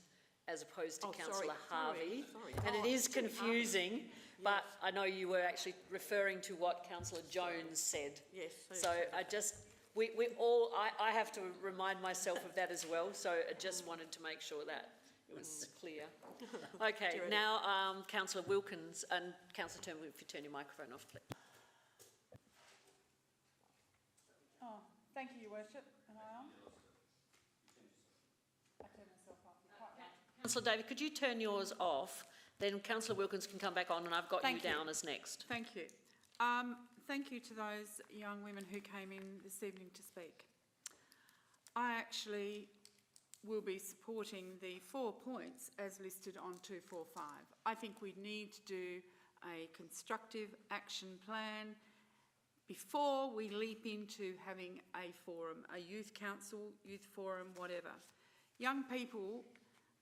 as opposed to Councillor Harvey. Sorry. And it is confusing, but I know you were actually referring to what Councillor Jones said. Yes. So I just, I have to remind myself of that as well, so I just wanted to make sure that it was clear. Okay, now Councillor Wilkins and Councillor Turnbull, if you turn your microphone off, please. Oh, thank you, Your Worship. Am I on? I turned myself off. You're quite right. Councillor David, could you turn yours off? Then Councillor Wilkins can come back on, and I've got you down as next. Thank you. Thank you to those young women who came in this evening to speak. I actually will be supporting the 4 points as listed on 245. I think we need to do a constructive action plan before we leap into having a forum, a youth council, youth forum, whatever. Young people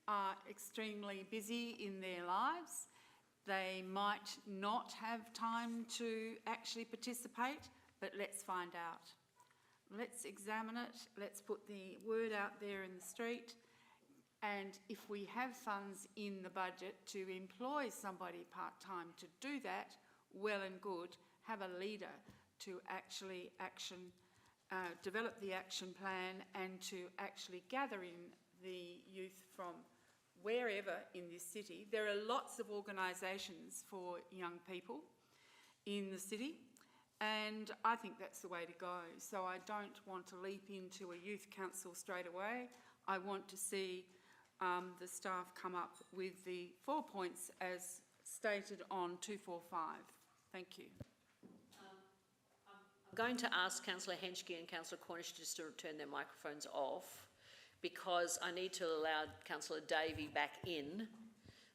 are extremely busy in their lives. They might not have time to actually participate, but let's find out. Let's examine it. Let's put the word out there in the street. And if we have funds in the budget to employ somebody part-time to do that, well and good. Have a leader to actually develop the action plan and to actually gather in the youth from wherever in this city. There are lots of organisations for young people in the city, and I think that's the way to go. So I don't want to leap into a youth council straight away. I want to see the staff come up with the 4 points as stated on 245. Thank you. I'm going to ask Councillor Henschke and Councillor Cornish just to turn their microphones off, because I need to allow Councillor Davey back in.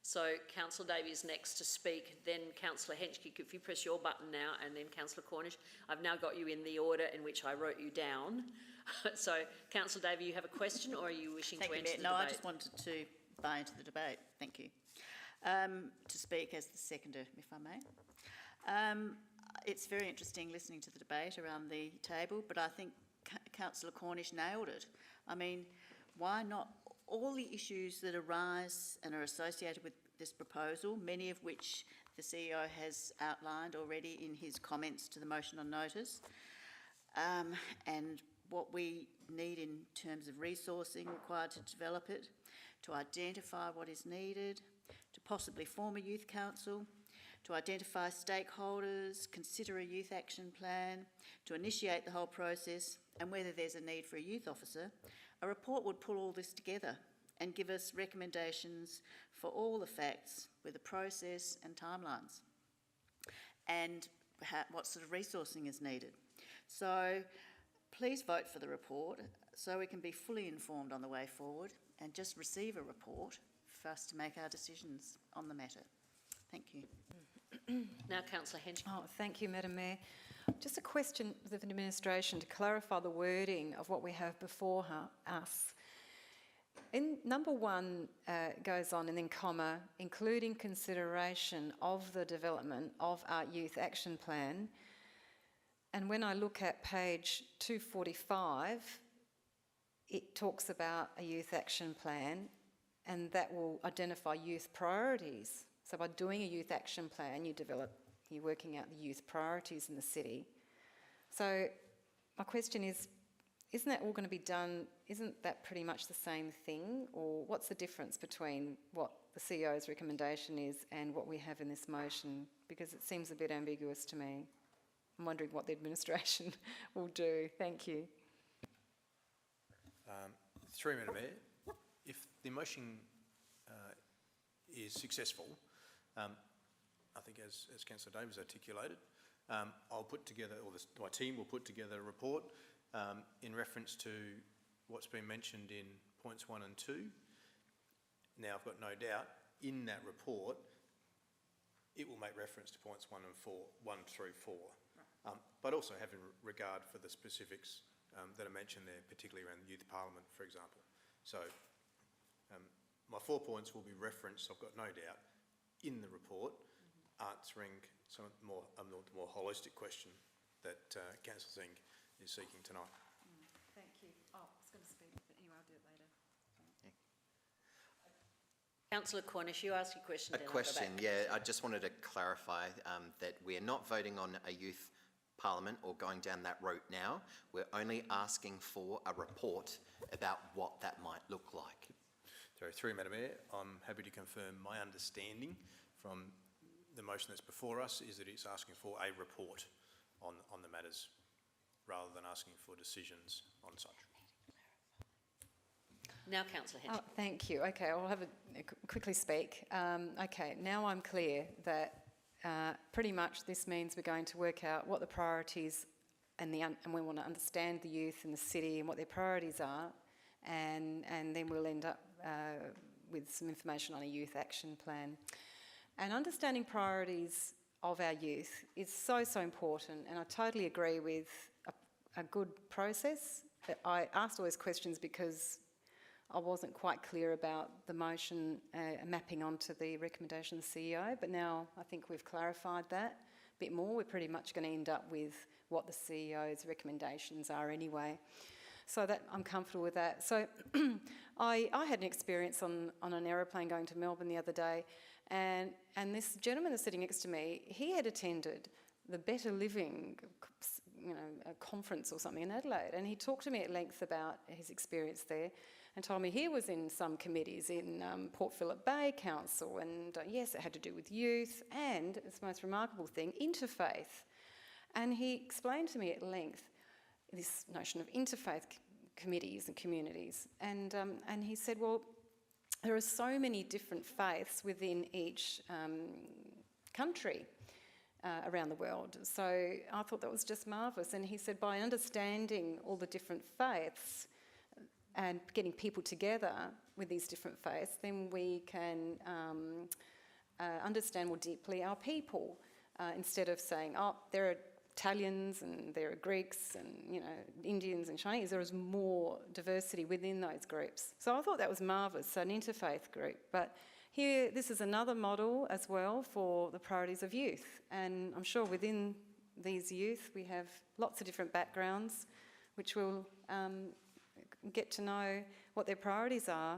So Councillor Davey is next to speak, then Councillor Henschke, if you press your button now, and then Councillor Cornish. I've now got you in the order in which I wrote you down. So Councillor Davey, you have a question, or are you wishing to enter the debate? No, I just wanted to buy into the debate. Thank you. To speak as the seconder, if I may. It's very interesting listening to the debate around the table, but I think Councillor Cornish nailed it. I mean, why not all the issues that arise and are associated with this proposal, many of which the CEO has outlined already in his comments to the motion on notice, and what we need in terms of resourcing required to develop it, to identify what is needed, to possibly form a youth council, to identify stakeholders, consider a youth action plan, to initiate the whole process, and whether there's a need for a youth officer. A report would pull all this together and give us recommendations for all the facts with a process and timelines, and what sort of resourcing is needed. So please vote for the report so we can be fully informed on the way forward and just receive a report for us to make our decisions on the matter. Thank you. Now Councillor Henschke. Oh, thank you, Madam Mayor. Just a question with the administration to clarify the wording of what we have before us. In number 1 goes on and then comma, including consideration of the development of our youth action plan. And when I look at page 245, it talks about a youth action plan, and that will identify youth priorities. So by doing a youth action plan, you're working out the youth priorities in the city. So my question is, isn't that all going to be done, isn't that pretty much the same thing? Or what's the difference between what the CEO's recommendation is and what we have in this motion? Because it seems a bit ambiguous to me. I'm wondering what the administration will do. Thank you. Through Madam Mayor, if the motion is successful, I think as Councillor Davis articulated, I'll put together, or my team will put together a report in reference to what's been mentioned in points 1 and 2. Now, I've got no doubt in that report it will make reference to points 1 through 4, but also having regard for the specifics that are mentioned there, particularly around the Youth Parliament, for example. So my 4 points will be referenced, I've got no doubt, in the report, answering a more holistic question that Councillor Singh is seeking tonight. Thank you. Oh, I was going to speak, but anyway, I'll do it later. Councillor Cornish, you asked your question. A question, yeah. I just wanted to clarify that we are not voting on a youth parliament or going down that route now. We're only asking for a report about what that might look like. So through Madam Mayor, I'm happy to confirm my understanding from the motion that's before us is that it's asking for a report on the matters rather than asking for decisions on such. Now, Councillor Henry. Oh, thank you. Okay, I'll have quickly speak. Okay, now I'm clear that pretty much this means we're going to work out what the priorities and we want to understand the youth in the city and what their priorities are, and then we'll end up with some information on a youth action plan. And understanding priorities of our youth is so important, and I totally agree with a good process. I asked all those questions because I wasn't quite clear about the motion mapping onto the recommendation of the CEO, but now I think we've clarified that a bit more. We're pretty much going to end up with what the CEO's recommendations are anyway. So that I'm comfortable with that. So I had an experience on an aeroplane going to Melbourne the other day, and this gentleman that's sitting next to me, he had attended the Better Living a conference or something in Adelaide, and he talked to me at length about his experience there and told me he was in some committees in Port Phillip Bay Council, and yes, it had to do with youth, and it's the most remarkable thing, interfaith. And he explained to me at length this notion of interfaith committees and communities, and he said, well, there are so many different faiths within each country around the world. So I thought that was just marvellous. And he said, by understanding all the different faiths and getting people together with these different faiths, then we can understand more deeply our people, instead of saying, oh, there are Italians and there are Greeks and Indians and Chinese. There is more diversity within those groups. So I thought that was marvellous, so an interfaith group. But here, this is another model as well for the priorities of youth. And I'm sure within these youth we have lots of different backgrounds, which will get to know what their priorities are.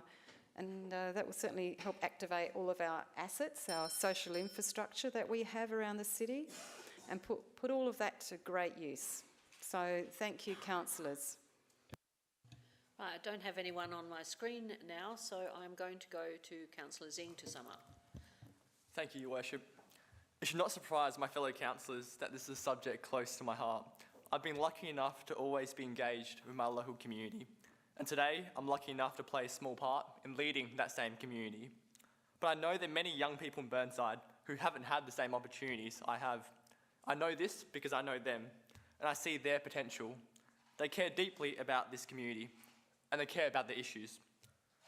And that will certainly help activate all of our assets, our social infrastructure that we have around the city, and put all of that to great use. So thank you, councillors. I don't have anyone on my screen now, so I'm going to go to Councillor Zing to sum up. Thank you, Your Worship. It should not surprise my fellow councillors that this is a subject close to my heart. I've been lucky enough to always be engaged with my local community, and today I'm lucky enough to play a small part in leading that same community. But I know there are many young people in Burnside who haven't had the same opportunities I have. I know this because I know them, and I see their potential. They care deeply about this community, and they care about the issues.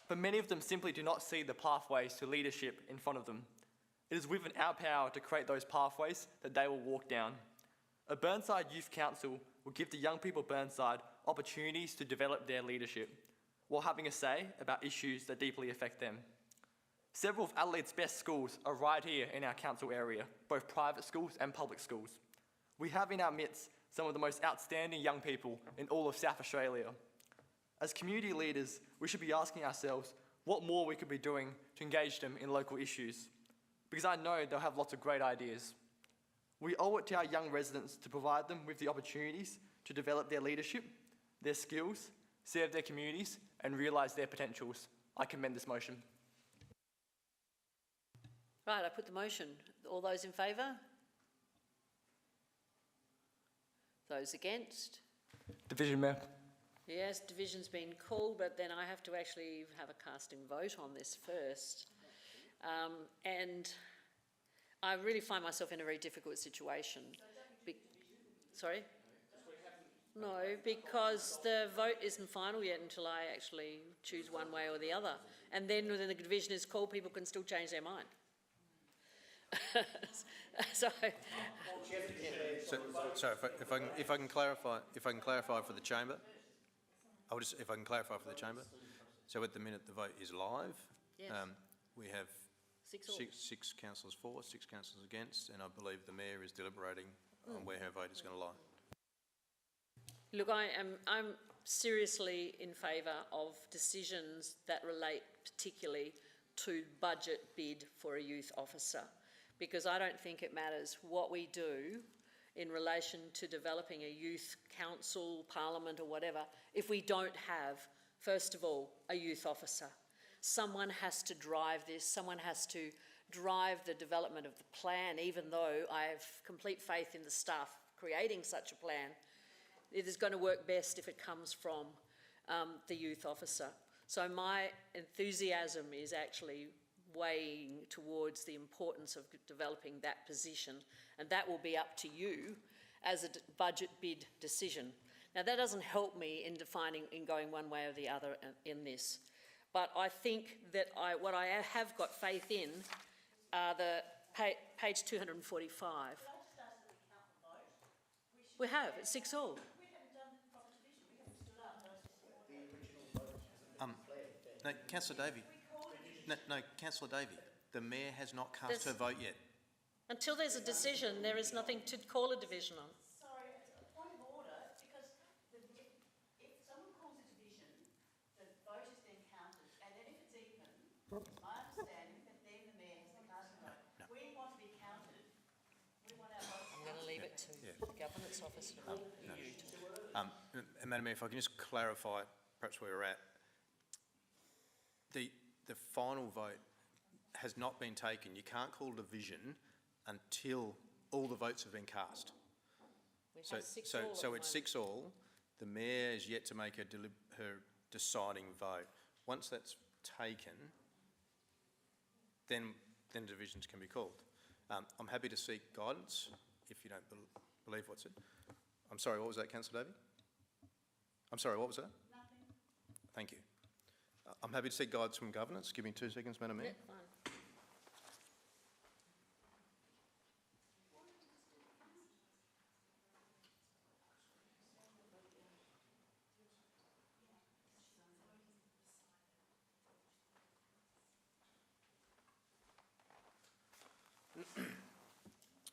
But many of them simply do not see the pathways to leadership in front of them. It is within our power to create those pathways that they will walk down. A Burnside Youth Council will give the young people of Burnside opportunities to develop their leadership, while having a say about issues that deeply affect them. Several of Adelaide's best schools are right here in our council area, both private schools and public schools. We have in our midst some of the most outstanding young people in all of South Australia. As community leaders, we should be asking ourselves what more we could be doing to engage them in local issues, because I know they'll have lots of great ideas. We owe it to our young residents to provide them with the opportunities to develop their leadership, their skills, serve their communities, and realise their potentials. I commend this motion. Right, I put the motion. All those in favour? Those against? Division, Mayor. Yes, division's been called, but then I have to actually have a casting vote on this first. And I really find myself in a very difficult situation. Sorry? No, because the vote isn't final yet until I actually choose one way or the other. And then when the division is called, people can still change their mind. So if I can clarify for the chamber, if I can clarify for the chamber. So at the minute the vote is live. Yes. We have Six six councillors for, 6 councillors against, and I believe the mayor is deliberating on where her vote is going to lie. Look, I'm seriously in favour of decisions that relate particularly to budget bid for a youth officer, because I don't think it matters what we do in relation to developing a youth council, parliament or whatever, if we don't have, first of all, a youth officer. Someone has to drive this, someone has to drive the development of the plan, even though I have complete faith in the staff creating such a plan. It is going to work best if it comes from the youth officer. So my enthusiasm is actually weighing towards the importance of developing that position, and that will be up to you as a budget bid decision. Now that doesn't help me in defining, in going one way or the other in this, but I think that what I have got faith in are the page 245. We have, it's 6 all. No, Councillor Davey. No, Councillor Davey. The mayor has not cast her vote yet. Until there's a decision, there is nothing to call a division on. Sorry, a point of order, because if someone calls a division, the vote is then counted, and then if it's even, my understanding that then the mayor has to cast a vote. No. We want to be counted. We want our votes. I'm going to leave it to the Governance Office to you. Madam Mayor, if I can just clarify perhaps where we're at. The final vote has not been taken. You can't call a division until all the votes have been cast. So it's 6 all. The mayor is yet to make her deciding vote. Once that's taken, then divisions can be called. I'm happy to seek guidance if you don't believe what's it. I'm sorry, what was that, Councillor Davey? I'm sorry, what was that? Nothing. Thank you. I'm happy to seek guidance from governance. Give me 2 seconds, Madam Mayor. Yeah, fine.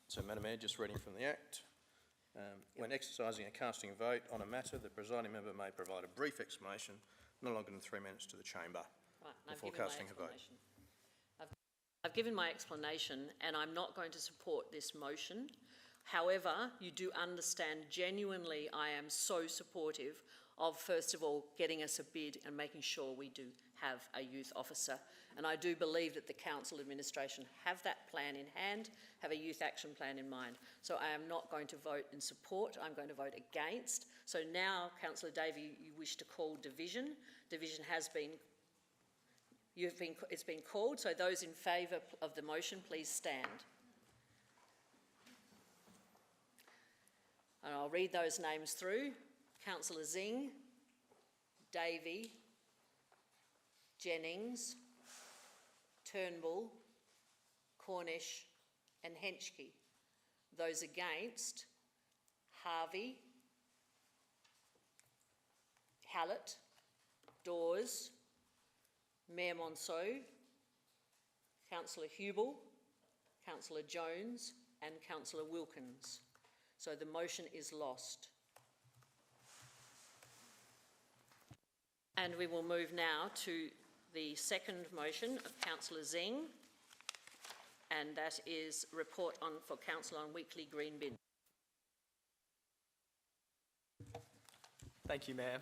So, Madam Mayor, just reading from the Act. When exercising a casting vote on a matter, the presiding member may provide a brief explanation, no longer than 3 minutes, to the chamber Right, before casting a vote. I've given my explanation, and I'm not going to support this motion. However, you do understand genuinely I am so supportive of, first of all, getting us a bid and making sure we do have a youth officer. And I do believe that the council administration have that plan in hand, have a youth action plan in mind. So I am not going to vote in support, I'm going to vote against. So now, Councillor Davey, you wish to call division. Division has been, it's been called, so those in favour of the motion, please stand. And I'll read those names through. Councillor Zing, Davey, Jennings, Turnbull, Cornish and Henschke. Those against, Harvey, Hallett, Dawes, Mayor Monceau, Councillor Hubel, Councillor Jones and Councillor Wilkins. So the motion is lost. And we will move now to the second motion of Councillor Zing, and that is report on for Council on weekly green bin. Thank you, Mayor.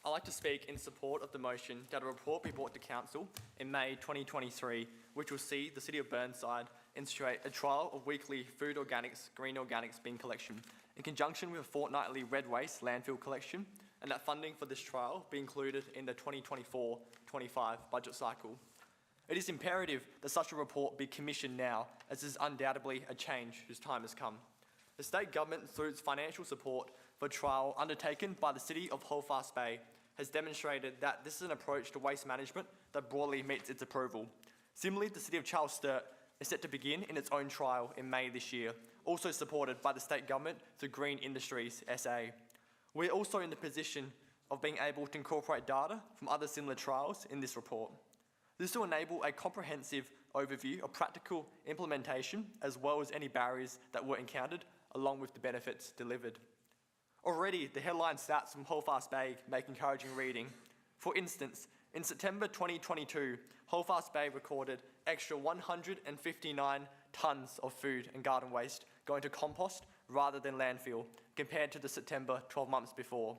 I'd like to speak in support of the motion that a report be brought to Council in May 2023, which will see the City of Burnside institute a trial of weekly food organics, green organics bin collection in conjunction with a fortnightly red waste landfill collection, and that funding for this trial be included in the 2024-25 budget cycle. It is imperative that such a report be commissioned now, as this is undoubtedly a change whose time has come. The state government, through its financial support for a trial undertaken by the City of Holfast Bay, has demonstrated that this is an approach to waste management that broadly meets its approval. Similarly, the City of Charles Sturt is set to begin in its own trial in May this year, also supported by the state government through Green Industries SA. We're also in the position of being able to incorporate data from other similar trials in this report. This will enable a comprehensive overview of practical implementation, as well as any barriers that were encountered, along with the benefits delivered. Already, the headline stats from Holfast Bay make encouraging reading. For instance, in September 2022, Holfast Bay recorded extra 159 tonnes of food and garden waste going to compost rather than landfill, compared to the September 12 months before.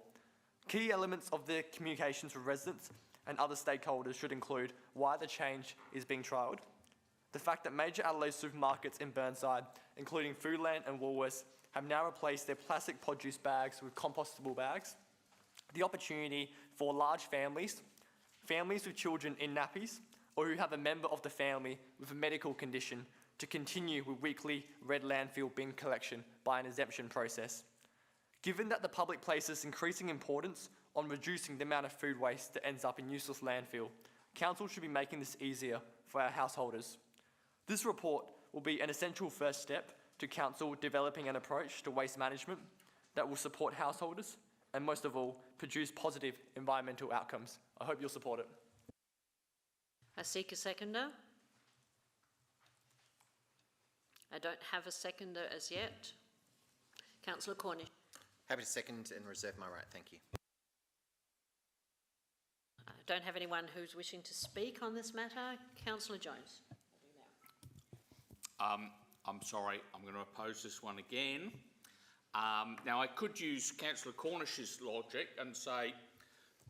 Key elements of the communications with residents and other stakeholders should include why the change is being trialled, the fact that major Adelaide supermarkets in Burnside, including Foodland and Woolworths, have now replaced their plastic produce bags with compostable bags, the opportunity for large families, families with children in nappies, or who have a member of the family with a medical condition to continue with weekly red landfill bin collection by an exemption process. Given that the public places increasing importance on reducing the amount of food waste that ends up in useless landfill, Council should be making this easier for our householders. This report will be an essential first step to Council developing an approach to waste management that will support householders and, most of all, produce positive environmental outcomes. I hope you'll support it. I seek a seconder. I don't have a seconder as yet. Councillor Cornish. Happy to second and reserve my right, thank you. I don't have anyone who's wishing to speak on this matter. Councillor Jones. I'm sorry, I'm going to oppose this one again. Now, I could use Councillor Cornish's logic and say,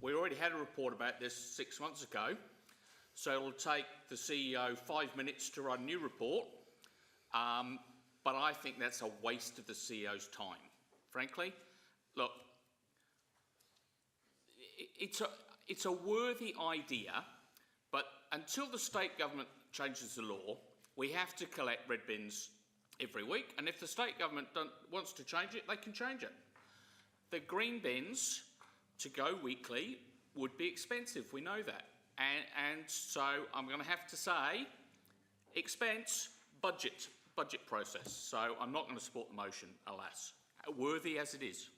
we already had a report about this 6 months ago, so it'll take the CEO 5 minutes to write a new report, but I think that's a waste of the CEO's time, frankly. Look, it's a worthy idea, but until the state government changes the law, we have to collect red bins every week, and if the state government wants to change it, they can change it. The green bins to go weekly would be expensive, we know that. And so I'm going to have to say expense, budget process. So I'm not going to support the motion, alas, worthy as it is.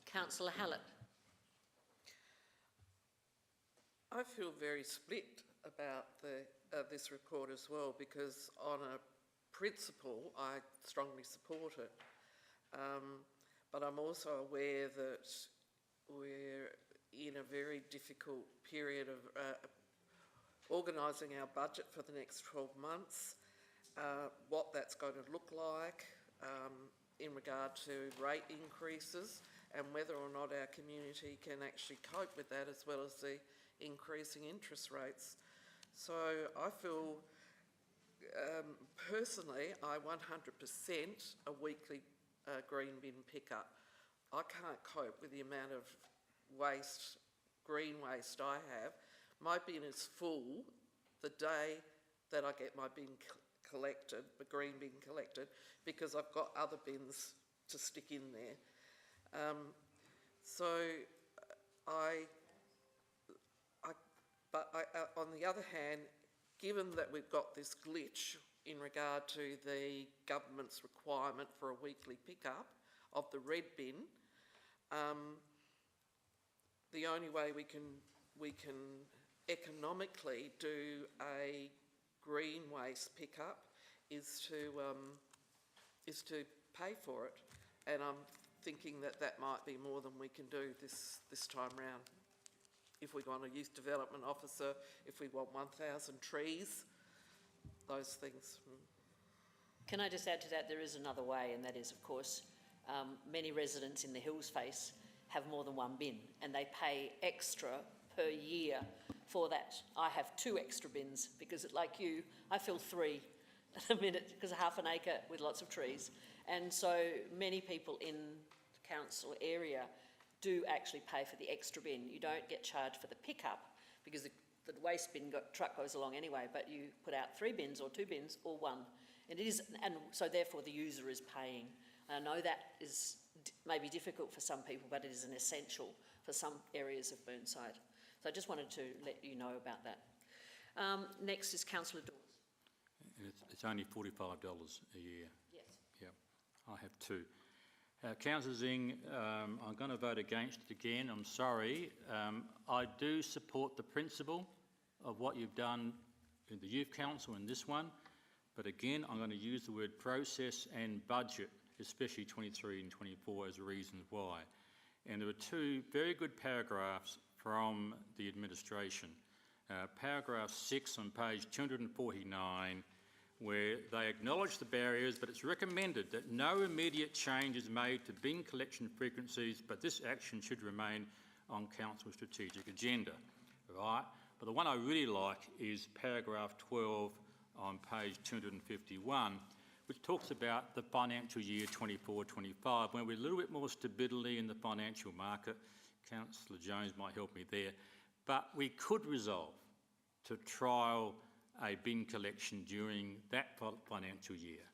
Councillor Hallett. I feel very split about this report as well, because on a principle I strongly support it, but I'm also aware that we're in a very difficult period of organising our budget for the next 12 months, what that's going to look like in regard to rate increases, and whether or not our community can actually cope with that, as well as the increasing interest rates. So I feel, personally, I 100% a weekly green bin pickup. I can't cope with the amount of waste, green waste I have. My bin is full the day that I get my bin collected, the green bin collected, because I've got other bins to stick in there. On the other hand, given that we've got this glitch in regard to the government's requirement for a weekly pickup of the red bin, the only way we can economically do a green waste pickup is to pay for it. And I'm thinking that that might be more than we can do this time round. If we want a youth development officer, if we want 1,000 trees, those things. Can I just add to that, there is another way, and that is, of course, many residents in the Hills face have more than one bin, and they pay extra per year for that. I have 2 extra bins because, like you, I fill 3 at a minute because half an acre with lots of trees. And so many people in the council area do actually pay for the extra bin. You don't get charged for the pickup because the waste bin truck goes along anyway, but you put out 3 bins or 2 bins or 1. And it is, and so therefore the user is paying. And I know that is maybe difficult for some people, but it is an essential for some areas of Burnside. So I just wanted to let you know about that. Next is Councillor Dawes. It's only $45 a year. Yes. Yep, I have 2. Councillor Zing, I'm going to vote against it again. I'm sorry. I do support the principle of what you've done in the Youth Council in this one, but again, I'm going to use the word process and budget, especially 23 and 24, as reasons why. And there are 2 very good paragraphs from the administration. Paragraph 6 on page 249, where they acknowledge the barriers, but it's recommended that no immediate change is made to bin collection frequencies, but this action should remain on Council's strategic agenda. Right? But the one I really like is paragraph 12 on page 251, which talks about the financial year 24-25, when we're a little bit more stability in the financial market. Councillor Jones might help me there. But we could resolve to trial a bin collection during that financial year.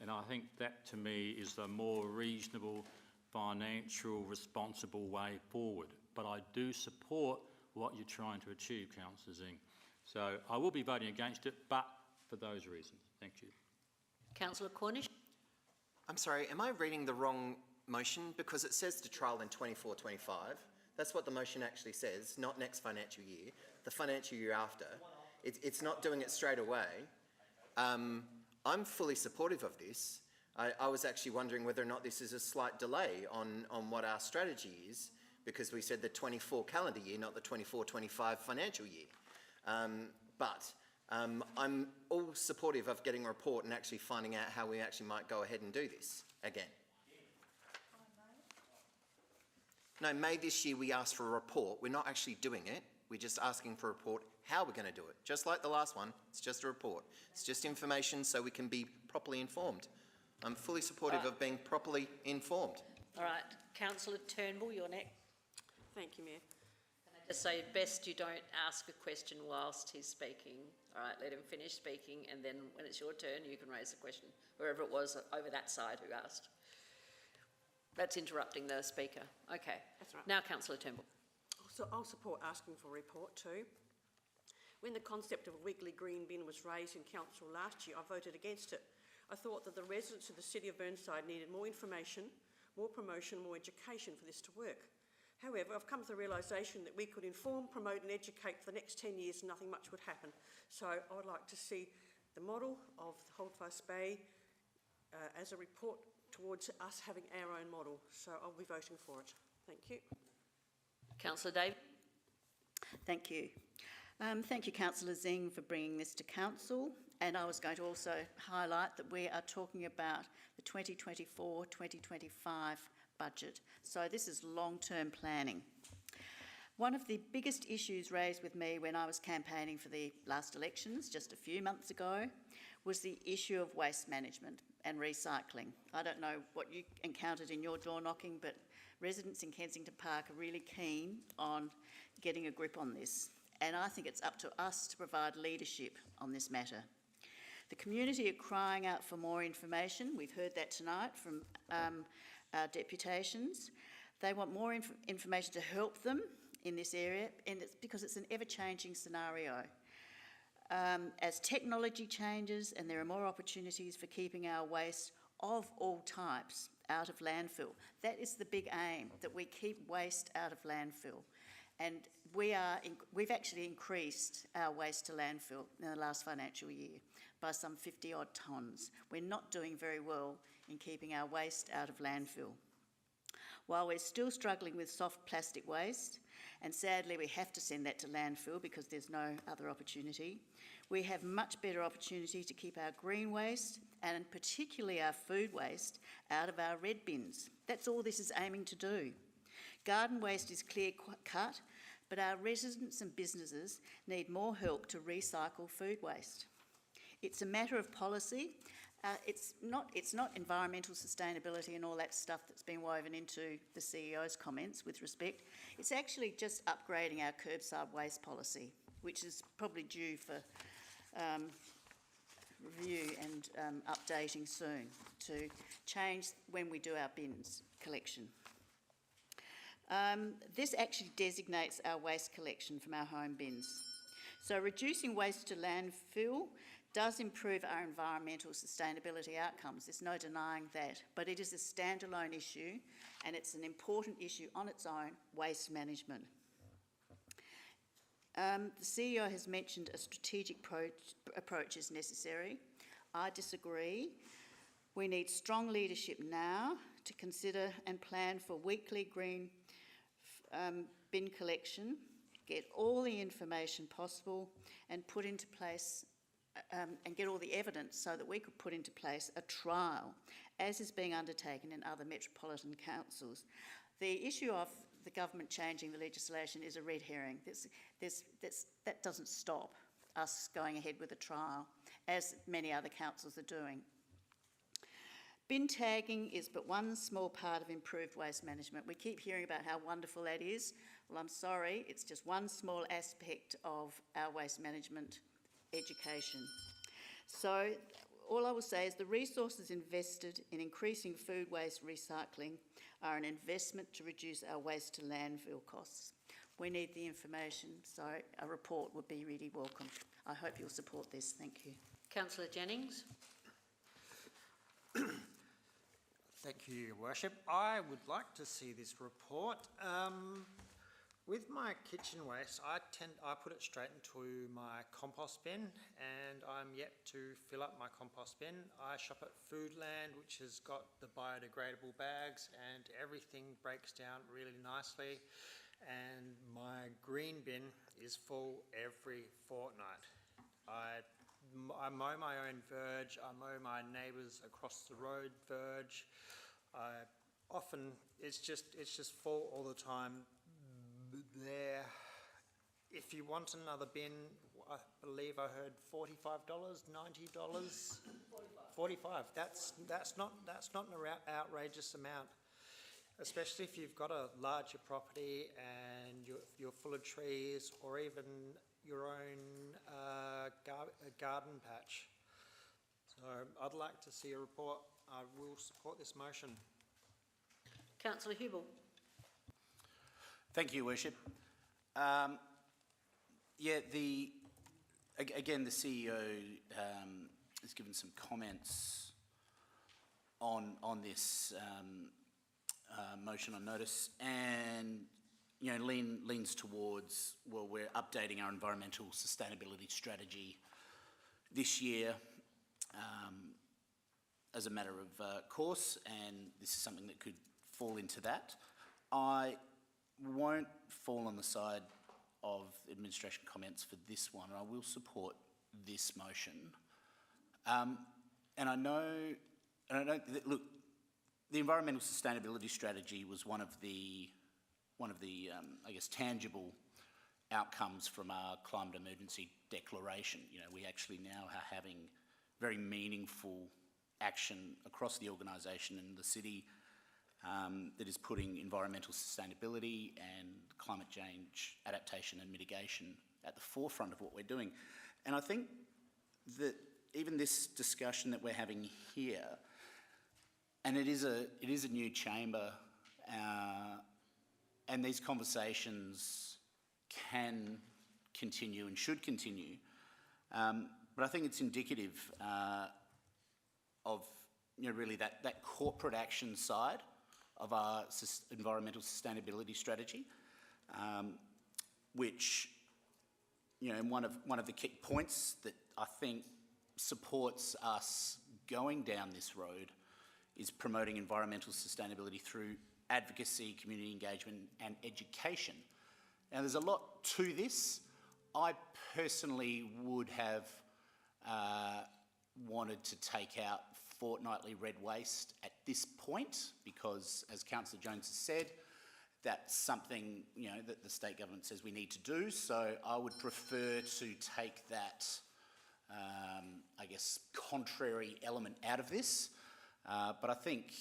And I think that, to me, is the more reasonable, financial, responsible way forward. But I do support what you're trying to achieve, Councillor Zing. So I will be voting against it, but for those reasons. Thank you. Councillor Cornish. I'm sorry, am I reading the wrong motion? Because it says to trial in 24-25. That's what the motion actually says, not next financial year, the financial year after. It's not doing it straight away. I'm fully supportive of this. I was actually wondering whether or not this is a slight delay on what our strategy is, because we said the 24 calendar year, not the 24-25 financial year. But I'm all supportive of getting a report and actually finding out how we actually might go ahead and do this again. No, May this year we asked for a report. We're not actually doing it. We're just asking for a report how we're going to do it. Just like the last one, it's just a report. It's just information so we can be properly informed. I'm fully supportive of being properly informed. All right, Councillor Turnbull, you're next. Thank you, Mayor. Can I just say, best you don't ask a question whilst he's speaking. All right, let him finish speaking, and then when it's your turn, you can raise a question. Whoever it was over that side who asked. That's interrupting the speaker. Okay. That's right. Now, Councillor Turnbull. So I'll support asking for a report too. When the concept of a weekly green bin was raised in council last year, I voted against it. I thought that the residents of the city of Burnside needed more information, more promotion, more education for this to work. However, I've come to the realisation that we could inform, promote and educate for the next 10 years and nothing much would happen. So I would like to see the model of Holdfast Bay as a report towards us having our own model. So I'll be voting for it. Thank you. Councillor Dave. Thank you. Thank you, Councillor Zing, for bringing this to Council. And I was going to also highlight that we are talking about the 2024-2025 budget. So this is long-term planning. One of the biggest issues raised with me when I was campaigning for the last elections, just a few months ago, was the issue of waste management and recycling. I don't know what you encountered in your door knocking, but residents in Kensington Park are really keen on getting a grip on this. And I think it's up to us to provide leadership on this matter. The community are crying out for more information. We've heard that tonight from our deputations. They want more information to help them in this area, and it's because it's an ever-changing scenario. As technology changes and there are more opportunities for keeping our waste of all types out of landfill, that is the big aim, that we keep waste out of landfill. And we've actually increased our waste to landfill in the last financial year by some 50 odd tonnes. We're not doing very well in keeping our waste out of landfill. While we're still struggling with soft plastic waste, and sadly we have to send that to landfill because there's no other opportunity, we have much better opportunity to keep our green waste, and particularly our food waste, out of our red bins. That's all this is aiming to do. Garden waste is clear-cut, but our residents and businesses need more help to recycle food waste. It's a matter of policy. It's not environmental sustainability and all that stuff that's been woven into the CEO's comments with respect. It's actually just upgrading our curbside waste policy, which is probably due for review and updating soon to change when we do our bins collection. This actually designates our waste collection from our home bins. So reducing waste to landfill does improve our environmental sustainability outcomes. There's no denying that, but it is a standalone issue and it's an important issue on its own, waste management. The CEO has mentioned a strategic approach is necessary. I disagree. We need strong leadership now to consider and plan for weekly green bin collection, get all the information possible and put into place and get all the evidence so that we could put into place a trial, as is being undertaken in other metropolitan councils. The issue of the government changing the legislation is a red herring. That doesn't stop us going ahead with a trial, as many other councils are doing. Bin tagging is but one small part of improved waste management. We keep hearing about how wonderful that is. Well, I'm sorry, it's just one small aspect of our waste management education. So all I will say is the resources invested in increasing food waste recycling are an investment to reduce our waste to landfill costs. We need the information, so a report would be really welcome. I hope you'll support this. Thank you. Councillor Jennings. Thank you, Your Worship. I would like to see this report. With my kitchen waste, I put it straight into my compost bin, and I'm yet to fill up my compost bin. I shop at Foodland, which has got the biodegradable bags, and everything breaks down really nicely. And my green bin is full every fortnight. I mow my own verge. I mow my neighbours across the road verge. It's just full all the time. There, if you want another bin, I believe I heard $45, $90, 45. That's not an outrageous amount, especially if you've got a larger property and you're full of trees, or even your own garden patch. So I'd like to see a report. I will support this motion. Councillor Hubel. Thank you, Worship. Again, the CEO has given some comments on this motion on notice, and leans towards, well, we're updating our environmental sustainability strategy this year as a matter of course, and this is something that could fall into that. I won't fall on the side of administration comments for this one. I will support this motion. And I know, look, the environmental sustainability strategy was one of the I guess, tangible outcomes from our climate emergency declaration. We actually now are having very meaningful action across the organisation and the city that is putting environmental sustainability and climate change adaptation and mitigation at the forefront of what we're doing. And I think that even this discussion that we're having here, and it is a new chamber, and these conversations can continue and should continue, but I think it's indicative of really that corporate action side of our environmental sustainability strategy, which, one of the key points that I think supports us going down this road is promoting environmental sustainability through advocacy, community engagement and education. Now there's a lot to this. I personally would have wanted to take out fortnightly red waste at this point because, as Councillor Jones has said, that's something, you know, that the state government says we need to do. So I would prefer to take that, I guess, contrary element out of this. But I think,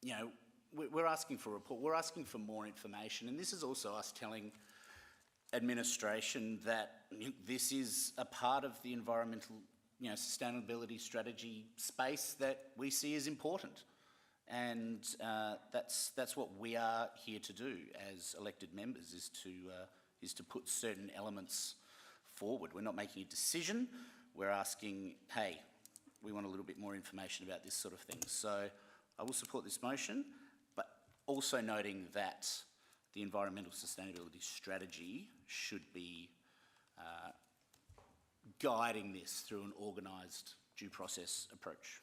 you know, we're asking for a report, we're asking for more information, and this is also us telling administration that this is a part of the environmental, you know, sustainability strategy space that we see as important. And that's what we are here to do as elected members, is to put certain elements forward. We're not making a decision, we're asking, hey, we want a little bit more information about this sort of thing. So I will support this motion, but also noting that the environmental sustainability strategy should be guiding this through an organised due process approach.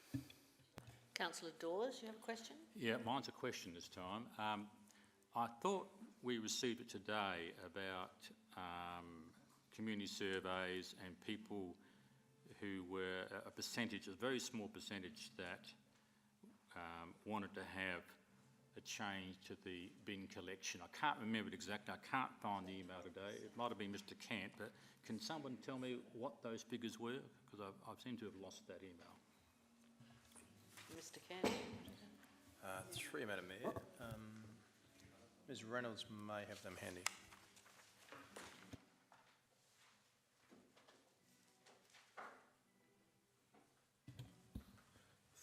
Councillor Dawes, you have a question? Yeah, mine's a question this time. I thought we received it today about community surveys and people who were a percentage, a very small percentage, that wanted to have a change to the bin collection. I can't remember it exactly. I can't find the email today. It might have been Mr. Kent, but can someone tell me what those figures were? Because I seem to have lost that email. Mr. Kent. Through you, Madam Mayor. Ms. Reynolds may have them handy.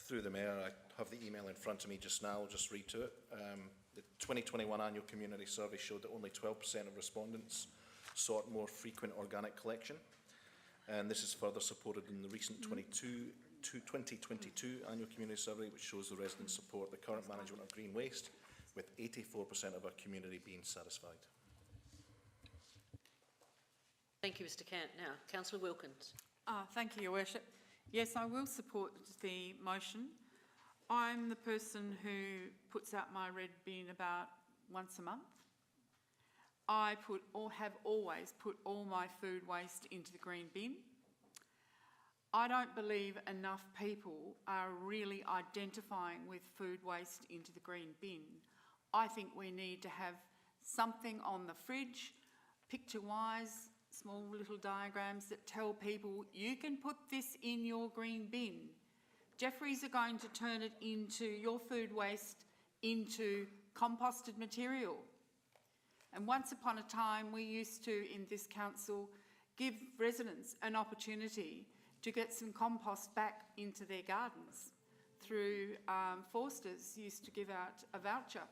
Through the Mayor, I have the email in front of me just now. I'll just read to it. The 2021 annual community survey showed that only 12% of respondents sought more frequent organic collection. And this is further supported in the recent 2022 annual community survey, which shows the residents support the current management of green waste, with 84% of our community being satisfied. Thank you, Mr. Kent. Now, Councillor Wilkins. Thank you, Your Worship. Yes, I will support the motion. I'm the person who puts out my red bin about once a month. I have always put all my food waste into the green bin. I don't believe enough people are really identifying with food waste into the green bin. I think we need to have something on the fridge, picture-wise, small little diagrams that tell people you can put this in your green bin. Jeffreys are going to turn it into your food waste into composted material. And once upon a time, we used to, in this council, give residents an opportunity to get some compost back into their gardens through Forsters used to give out a voucher.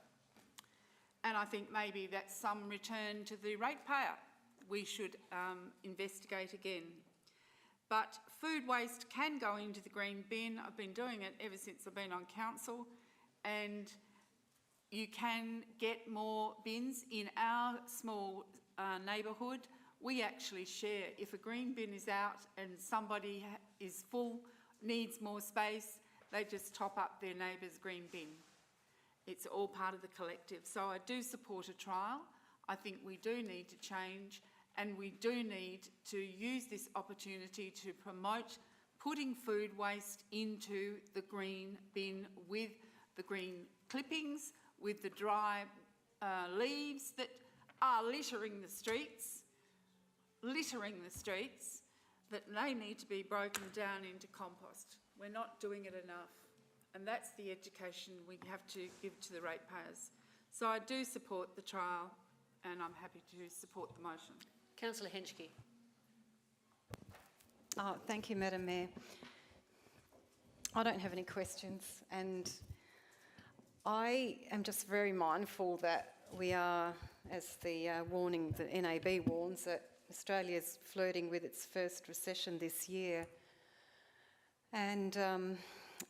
And I think maybe that's some return to the ratepayer we should investigate again. But food waste can go into the green bin. I've been doing it ever since I've been on council, and you can get more bins. In our small neighbourhood, we actually share. If a green bin is out and somebody is full, needs more space, they just top up their neighbour's green bin. It's all part of the collective. So I do support a trial. I think we do need to change, and we do need to use this opportunity to promote putting food waste into the green bin with the green clippings, with the dry leaves that are littering the streets, that they need to be broken down into compost. We're not doing it enough, and that's the education we have to give to the ratepayers. So I do support the trial, and I'm happy to support the motion. Councillor Henschke. Thank you, Madam Mayor. I don't have any questions, and I am just very mindful that we are, as the warning, the NAB warns, that Australia's flirting with its first recession this year. And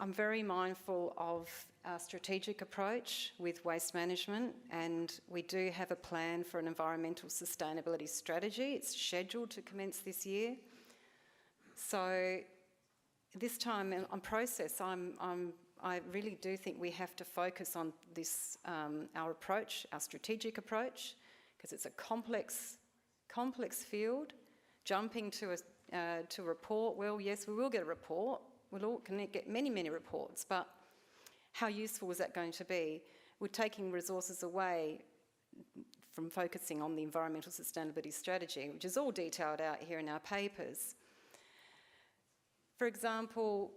I'm very mindful of our strategic approach with waste management, and we do have a plan for an environmental sustainability strategy. It's scheduled to commence this year. So this time on process, I'm I really do think we have to focus on this, our approach, our strategic approach, because it's a complex field. Jumping to a report, well, yes, we will get a report. We'll all can get many reports, but how useful is that going to be? We're taking resources away from focusing on the environmental sustainability strategy, which is all detailed out here in our papers. For example,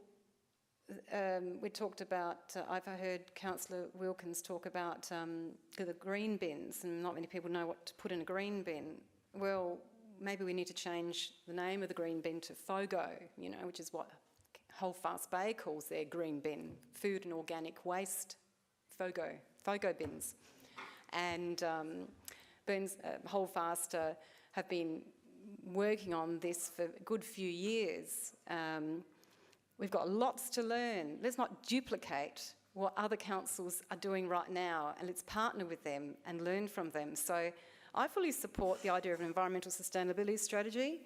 we talked about, I've heard Councillor Wilkins talk about the green bins, and not many people know what to put in a green bin. Well, maybe we need to change the name of the green bin to FOGO, you know, which is what Holdfast Bay calls their green bin, food and organic waste, FOGO bins. And Holdfast have been working on this for a good few years. We've got lots to learn. Let's not duplicate what other councils are doing right now, and let's partner with them and learn from them. So I fully support the idea of an environmental sustainability strategy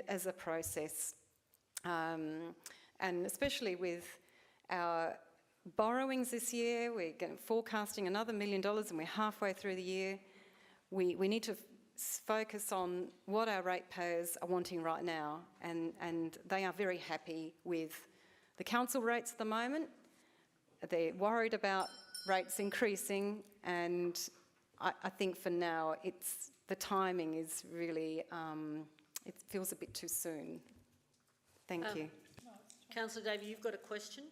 as a process. And especially with our borrowings this year, we're forecasting another $1 million and we're halfway through the year. We need to focus on what our ratepayers are wanting right now, and they are very happy with the council rates at the moment. They're worried about rates increasing, and I think for now the timing is really, it feels a bit too soon. Thank you. Councillor Davey, you've got a question?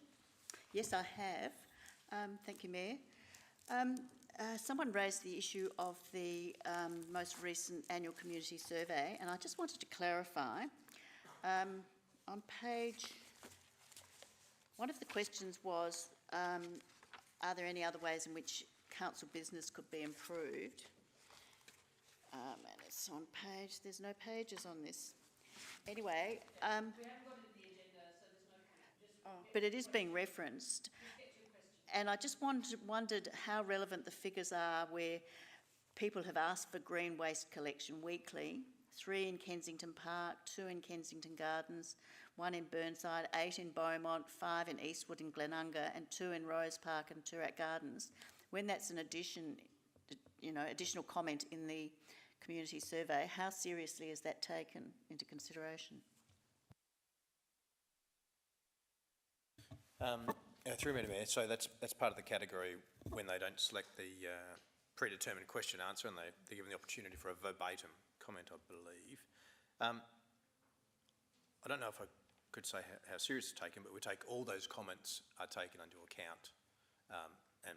Yes, I have. Thank you, Mayor. Someone raised the issue of the most recent annual community survey, and I just wanted to clarify. On page, one of the questions was, are there any other ways in which council business could be improved? And it's on page, there's no pages on this. Anyway, we haven't got it in the agenda, so there's no comment. but it is being referenced. And I just wondered how relevant the figures are where people have asked for green waste collection weekly, 3 in Kensington Park, 2 in Kensington Gardens, 1 in Burnside, 8 in Beaumont, 5 in Eastwood and Glenunga, and 2 in Rose Park and Toorak Gardens. When that's an additional comment in the community survey, how seriously is that taken into consideration? Through Madam Mayor, so that's part of the category when they don't select the predetermined question answer, and they're given the opportunity for a verbatim comment, I believe. I don't know if I could say how serious it's taken, but we take all those comments are taken into account, and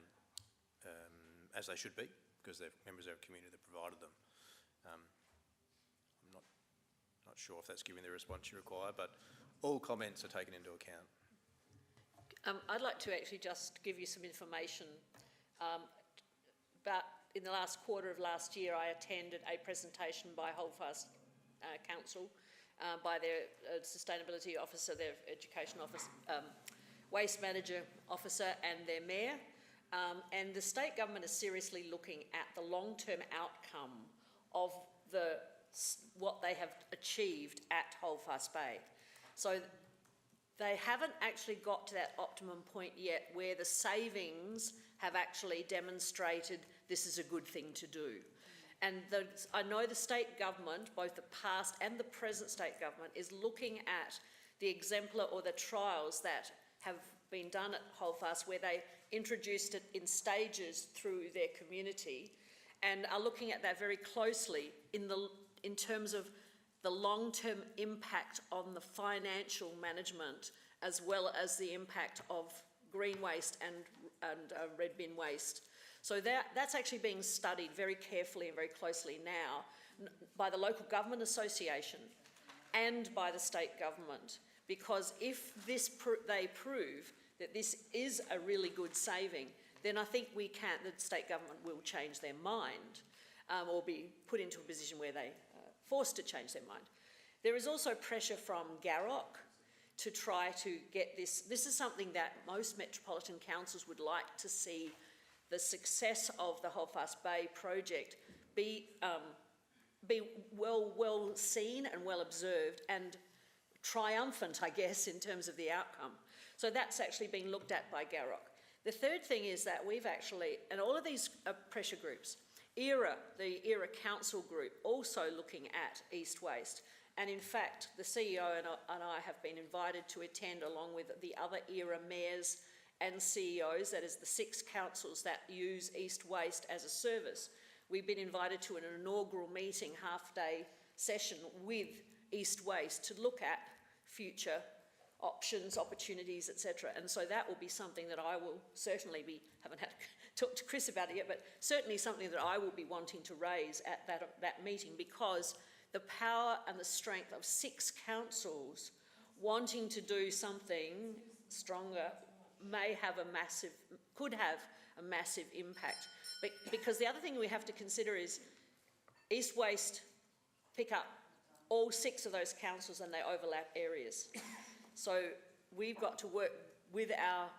as they should be, because they're members of our community that provided them. I'm not sure if that's giving the response you require, but all comments are taken into account. I'd like to actually just give you some information. But in the last quarter of last year, I attended a presentation by Holdfast Council, by their sustainability officer, their education officer, waste manager officer, and their mayor. And the state government is seriously looking at the long-term outcome of what they have achieved at Holdfast Bay. So they haven't actually got to that optimum point yet where the savings have actually demonstrated this is a good thing to do. And I know the state government, both the past and the present state government, is looking at the exemplar or the trials that have been done at Holdfast, where they introduced it in stages through their community, and are looking at that very closely in terms of the long-term impact on the financial management, as well as the impact of green waste and red bin waste. So that's actually being studied very carefully and very closely now by the local government association and by the state government, because if they prove that this is a really good saving, then I think the state government will change their mind, or be put into a position where they forced to change their mind. There is also pressure from Garrock to try to get this. This is something that most metropolitan councils would like to see the success of the Holdfast Bay project be well seen and well observed and triumphant, I guess, in terms of the outcome. So that's actually been looked at by Garrock. The third thing is that we've actually, and all of these pressure groups, ERA, the ERA Council group, also looking at East Waste. And in fact, the CEO and I have been invited to attend along with the other ERA mayors and CEOs, that is the 6 councils that use East Waste as a service. We've been invited to an inaugural meeting, half-day session with East Waste to look at future options, opportunities, etc. And so that will be something that I will certainly be, haven't had to talk to Chris about it yet, but certainly something that I will be wanting to raise at that meeting, because the power and the strength of 6 councils wanting to do something stronger could have a massive impact. But because the other thing we have to consider is East Waste pick up all 6 of those councils and they overlap areas. So we've got to work with our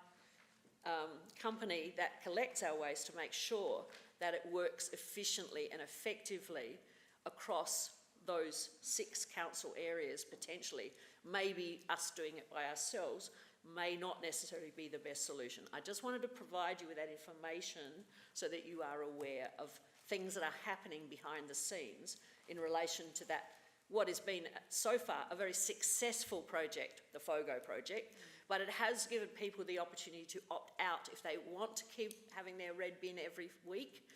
company that collects our waste to make sure that it works efficiently and effectively across those 6 council areas potentially. Maybe us doing it by ourselves may not necessarily be the best solution. I just wanted to provide you with that information so that you are aware of things that are happening behind the scenes in relation to that, what has been so far a very successful project, the FOGO project, but it has given people the opportunity to opt out if they want to keep having their red bin every week.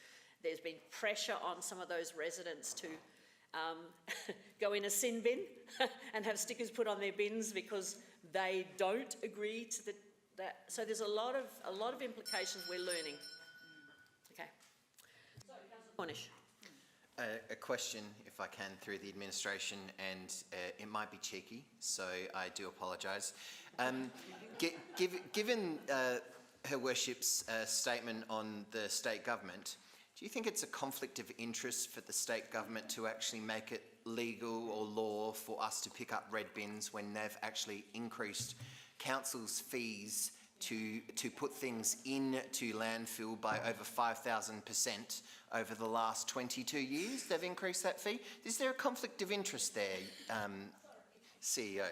There's been pressure on some of those residents to go in a sin bin and have stickers put on their bins because they don't agree to that. So there's a lot of implications we're learning. Okay. So, Councillor Cornish. A question, if I can, through the administration, and it might be cheeky, so I do apologise. Given Her Worship's statement on the state government, do you think it's a conflict of interest for the state government to actually make it legal or law for us to pick up red bins when they've actually increased council's fees to put things into landfill by over 5,000% over the last 22 years? They've increased that fee. Is there a conflict of interest there, CEO?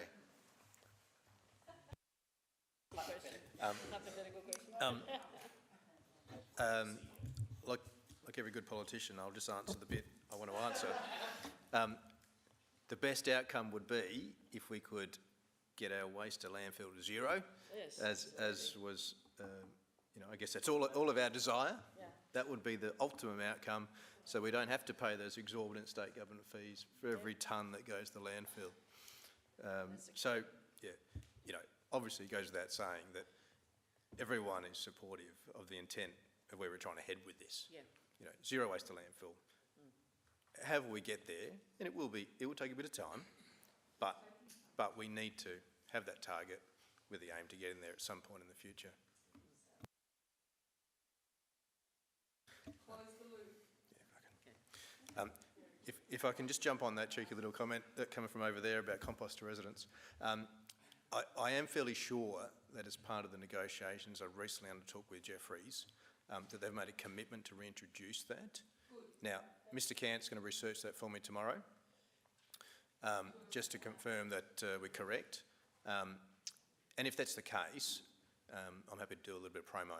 Like every good politician, I'll just answer the bit I want to answer. The best outcome would be if we could get our waste to landfill to zero, yes. as was, I guess that's all of our desire. Yeah. That would be the optimum outcome, so we don't have to pay those exorbitant state government fees for every tonne that goes to landfill. So, yeah, obviously it goes without saying that everyone is supportive of the intent of where we're trying to head with this. Yeah. Zero waste to landfill. However we get there, and it will take a bit of time, but we need to have that target with the aim to get in there at some point in the future. Close the loop. Yeah, if I can just jump on that cheeky little comment that coming from over there about compost to residents. I am fairly sure that as part of the negotiations I recently undertook with Jeffreys, that they've made a commitment to reintroduce that. Good. Now, Mr. Cant's going to research that for me tomorrow, just to confirm that we're correct. And if that's the case, I'm happy to do a little bit of promo.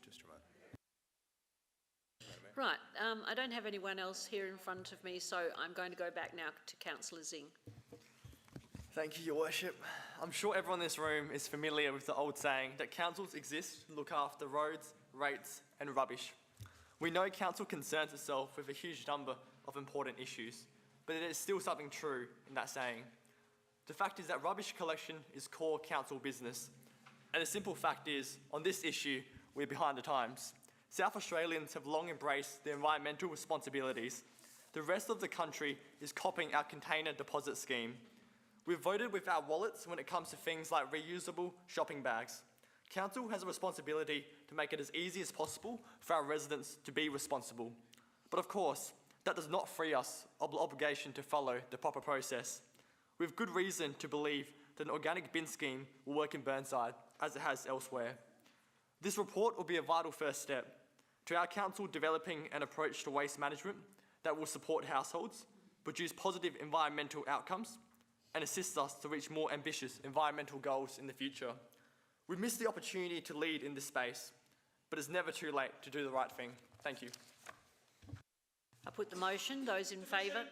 Just a moment. Right, I don't have anyone else here in front of me, so I'm going to go back now to Councillor Zing. Thank you, Your Worship. I'm sure everyone in this room is familiar with the old saying that councils exist to look after roads, rates and rubbish. We know council concerns itself with a huge number of important issues, but there is still something true in that saying. The fact is that rubbish collection is core council business, and the simple fact is, on this issue, we're behind the times. South Australians have long embraced their environmental responsibilities. The rest of the country is copying our container deposit scheme. We've voted with our wallets when it comes to things like reusable shopping bags. Council has a responsibility to make it as easy as possible for our residents to be responsible. But of course, that does not free us of the obligation to follow the proper process. We have good reason to believe that an organic bin scheme will work in Burnside, as it has elsewhere. This report will be a vital first step to our council developing an approach to waste management that will support households, produce positive environmental outcomes, and assist us to reach more ambitious environmental goals in the future. We've missed the opportunity to lead in this space, but it's never too late to do the right thing. Thank you. I put the motion. Those in favour?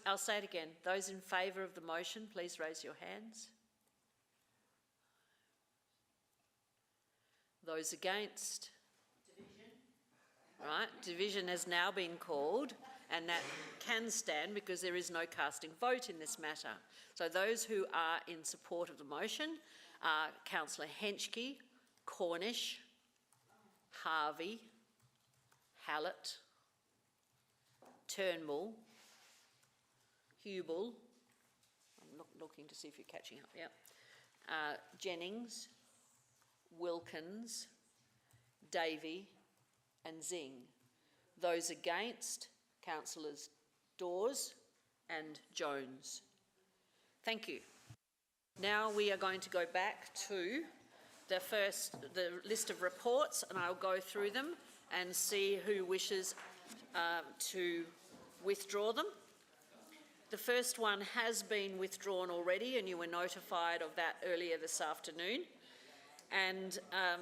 I'll say it again. Those in favour of the motion, please raise your hands. Those against? Division. Right, division has now been called, and that can stand because there is no casting vote in this matter. So those who are in support of the motion are Councillor Henschke, Cornish, Harvey, Hallett, Turnbull, Hubel, I'm looking to see if you're catching up, yep. Jennings, Wilkins, Davey and Zing. Those against, Councillors Dawes and Jones. Thank you. Now we are going to go back to the list of reports, and I'll go through them and see who wishes to withdraw them. The first one has been withdrawn already, and you were notified of that earlier this afternoon. And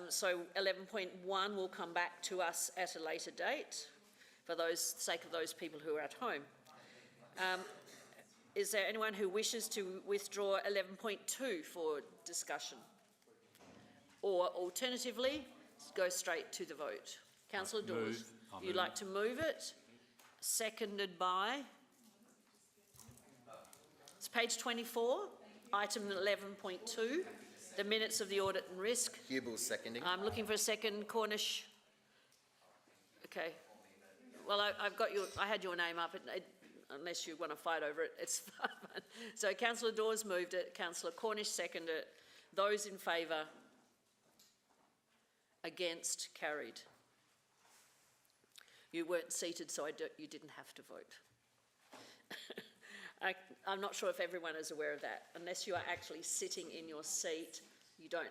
so 11.1 will come back to us at a later date for the sake of those people who are at home. Is there anyone who wishes to withdraw 11.2 for discussion? Or alternatively, go straight to the vote. Councillor Dawes, you'd like to move it? Seconded by? It's page 24, item 11.2. The minutes of the audit and risk. Hubel's seconding. I'm looking for a second. Cornish. Okay. Well, I had your name up. Unless you want to fight over it, it's fine. So Councillor Dawes moved it. Councillor Cornish seconded it. Those in favour? Against? Carried. You weren't seated, so you didn't have to vote. I'm not sure if everyone is aware of that. Unless you are actually sitting in your seat, you aren't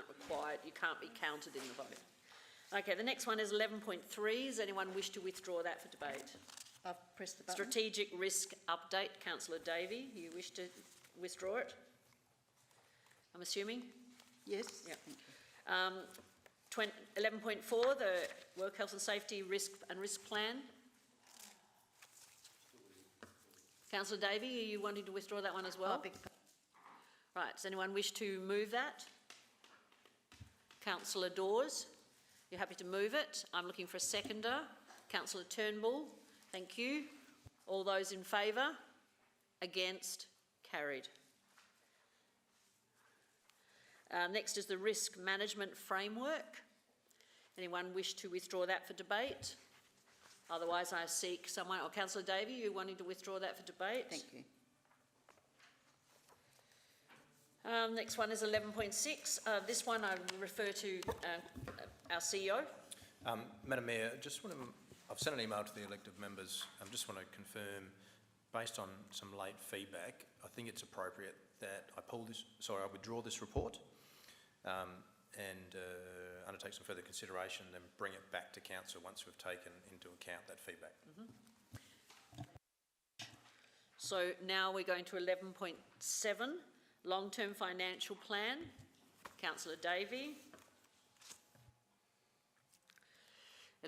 required, you can't be counted in the vote. Okay, the next one is 11.3. Does anyone wish to withdraw that for debate? I've pressed the button. Strategic risk update. Councillor Davey, you wish to withdraw it? I'm assuming? Yes. Yep. 11.4, the Work Health and Safety Risk Plan. Councillor Davey, are you wanting to withdraw that one as well? Right, does anyone wish to move that? Councillor Dawes, you're happy to move it. I'm looking for a seconder. Councillor Turnbull, thank you. All those in favour? Against? Carried. Next is the Risk Management Framework. Anyone wish to withdraw that for debate? Otherwise, I seek someone, or Councillor Davey, you wanting to withdraw that for debate? Thank you. Next one is 11.6. This one I refer to our CEO. Madam Mayor, I've sent an email to the elected members. I just want to confirm, based on some late feedback, I think it's appropriate that I withdraw this report and undertake some further consideration and then bring it back to council once we've taken into account that feedback. Mm-hmm. So now we're going to 11.7, long-term financial plan. Councillor Davey.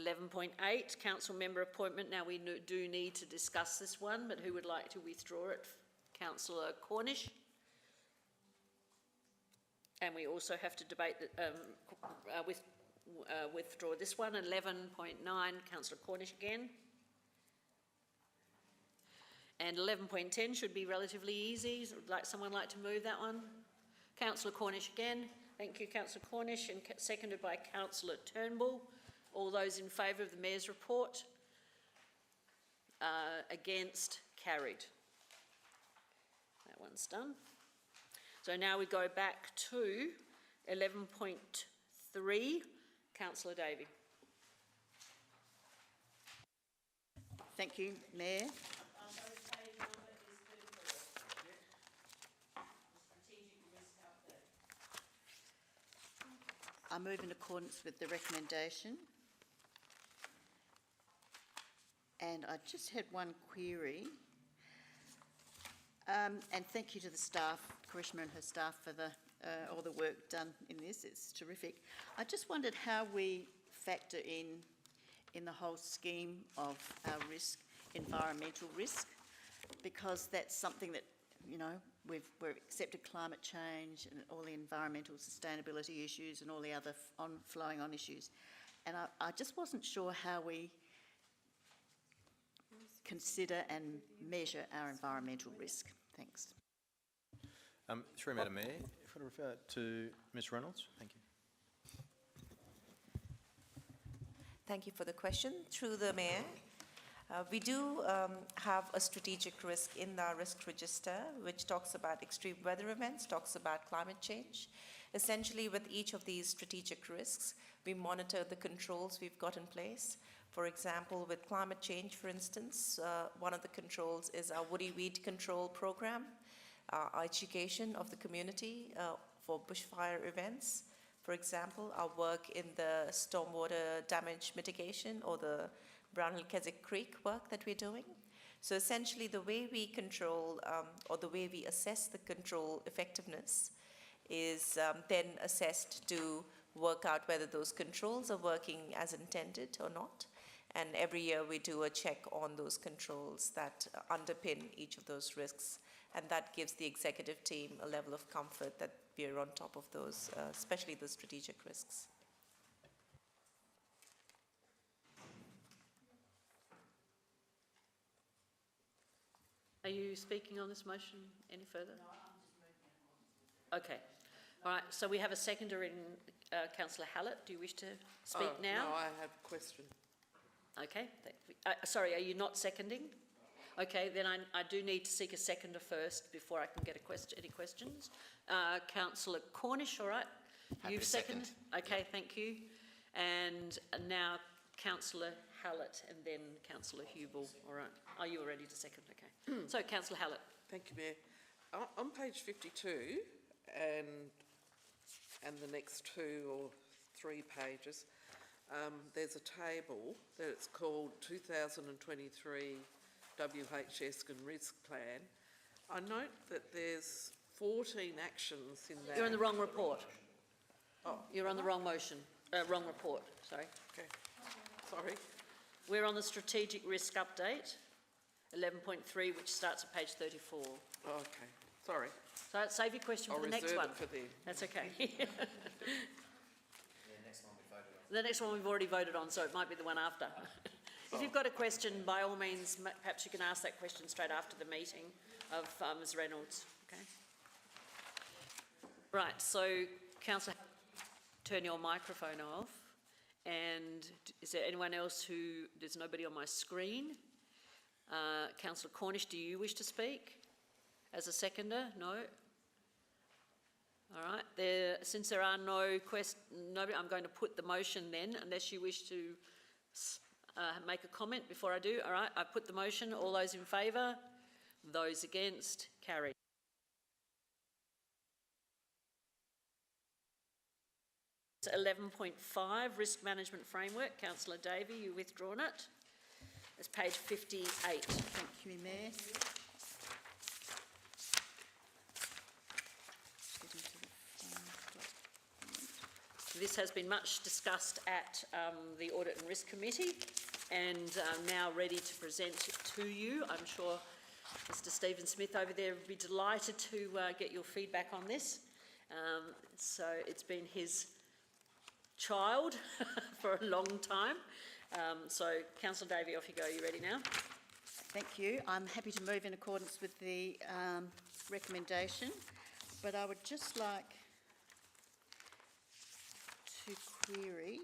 11.8, council member appointment. Now we do need to discuss this one, but who would like to withdraw it? Councillor Cornish. And we also have to debate withdraw this one. 11.9, Councillor Cornish again. And 11.10 should be relatively easy. Would someone like to move that one? Councillor Cornish again. Thank you, Councillor Cornish, and seconded by Councillor Turnbull. All those in favour of the Mayor's report? Against? Carried. That one's done. So now we go back to 11.3. Councillor Davey. Thank you, Mayor. I move in accordance with the recommendation And I just had one query. And thank you to the staff, Karishma and her staff, for all the work done in this. It's terrific. I just wondered how we factor in the whole scheme of our risk, environmental risk, because that's something that, you know, we've accepted climate change and all the environmental sustainability issues and all the other flowing on issues. And I just wasn't sure how we consider and measure our environmental risk. Thanks. Through Madam Mayor, if I refer to Ms Reynolds, thank you. Thank you for the question. Through the Mayor, we do have a strategic risk in our risk register, which talks about extreme weather events, talks about climate change. Essentially, with each of these strategic risks, we monitor the controls we've got in place. For example, with climate change, for instance, one of the controls is our woody weed control program, our education of the community for bushfire events. For example, our work in the stormwater damage mitigation or the Brownhill-Keswick Creek work that we're doing. So essentially the way we control or the way we assess the control effectiveness is then assessed to work out whether those controls are working as intended or not. And every year we do a check on those controls that underpin each of those risks. And that gives the executive team a level of comfort that we're on top of those, especially the strategic risks. Are you speaking on this motion any further? No, I'm just moving. Okay. All right, so we have a seconder in Councillor Hallett. Do you wish to speak now? No, I have a question. Okay. Sorry, are you not seconding? Okay, then I do need to seek a seconder first before I can get any questions. Councillor Cornish, all right? Happy You've to seconded? second. Okay, thank you. And now Councillor Hallett and then Councillor Hubel, all right? Are you ready to second? Okay. So, Councillor Hallett. Thank you, Mayor. On page 52 and the next 2 or 3 pages, there's a table that it's called 2023 WHS and Risk Plan. I note that there's 14 actions in that. You're in the wrong report. Oh. You're on the wrong motion, wrong report, sorry. Okay, sorry. We're on the strategic risk update, 11.3, which starts at page 34. Okay, sorry. So save your question for the next one. I'll reserve it for then. That's okay. Next one we voted on. The next one we've already voted on, so it might be the one after. If you've got a question, by all means, perhaps you can ask that question straight after the meeting of Ms Reynolds. Okay. Right, so Councillor, turn your microphone off. And is there anyone else who, there's nobody on my screen. Councillor Cornish, do you wish to speak as a seconder? No? All right, since there are no nobody, I'm going to put the motion then, unless you wish to make a comment before I do. All right, I put the motion. All those in favour? Those against? Carried. So 11.5, Risk Management Framework. Councillor Davey, you withdrawn it. It's page 58. Thank you, Mayor. This has been much discussed at the Audit and Risk Committee and now ready to present to you. I'm sure Mr Stephen Smith over there would be delighted to get your feedback on this. So it's been his child for a long time. So Councillor Davey, off you go. Are you ready now? Thank you. I'm happy to move in accordance with the recommendation, but I would just like to query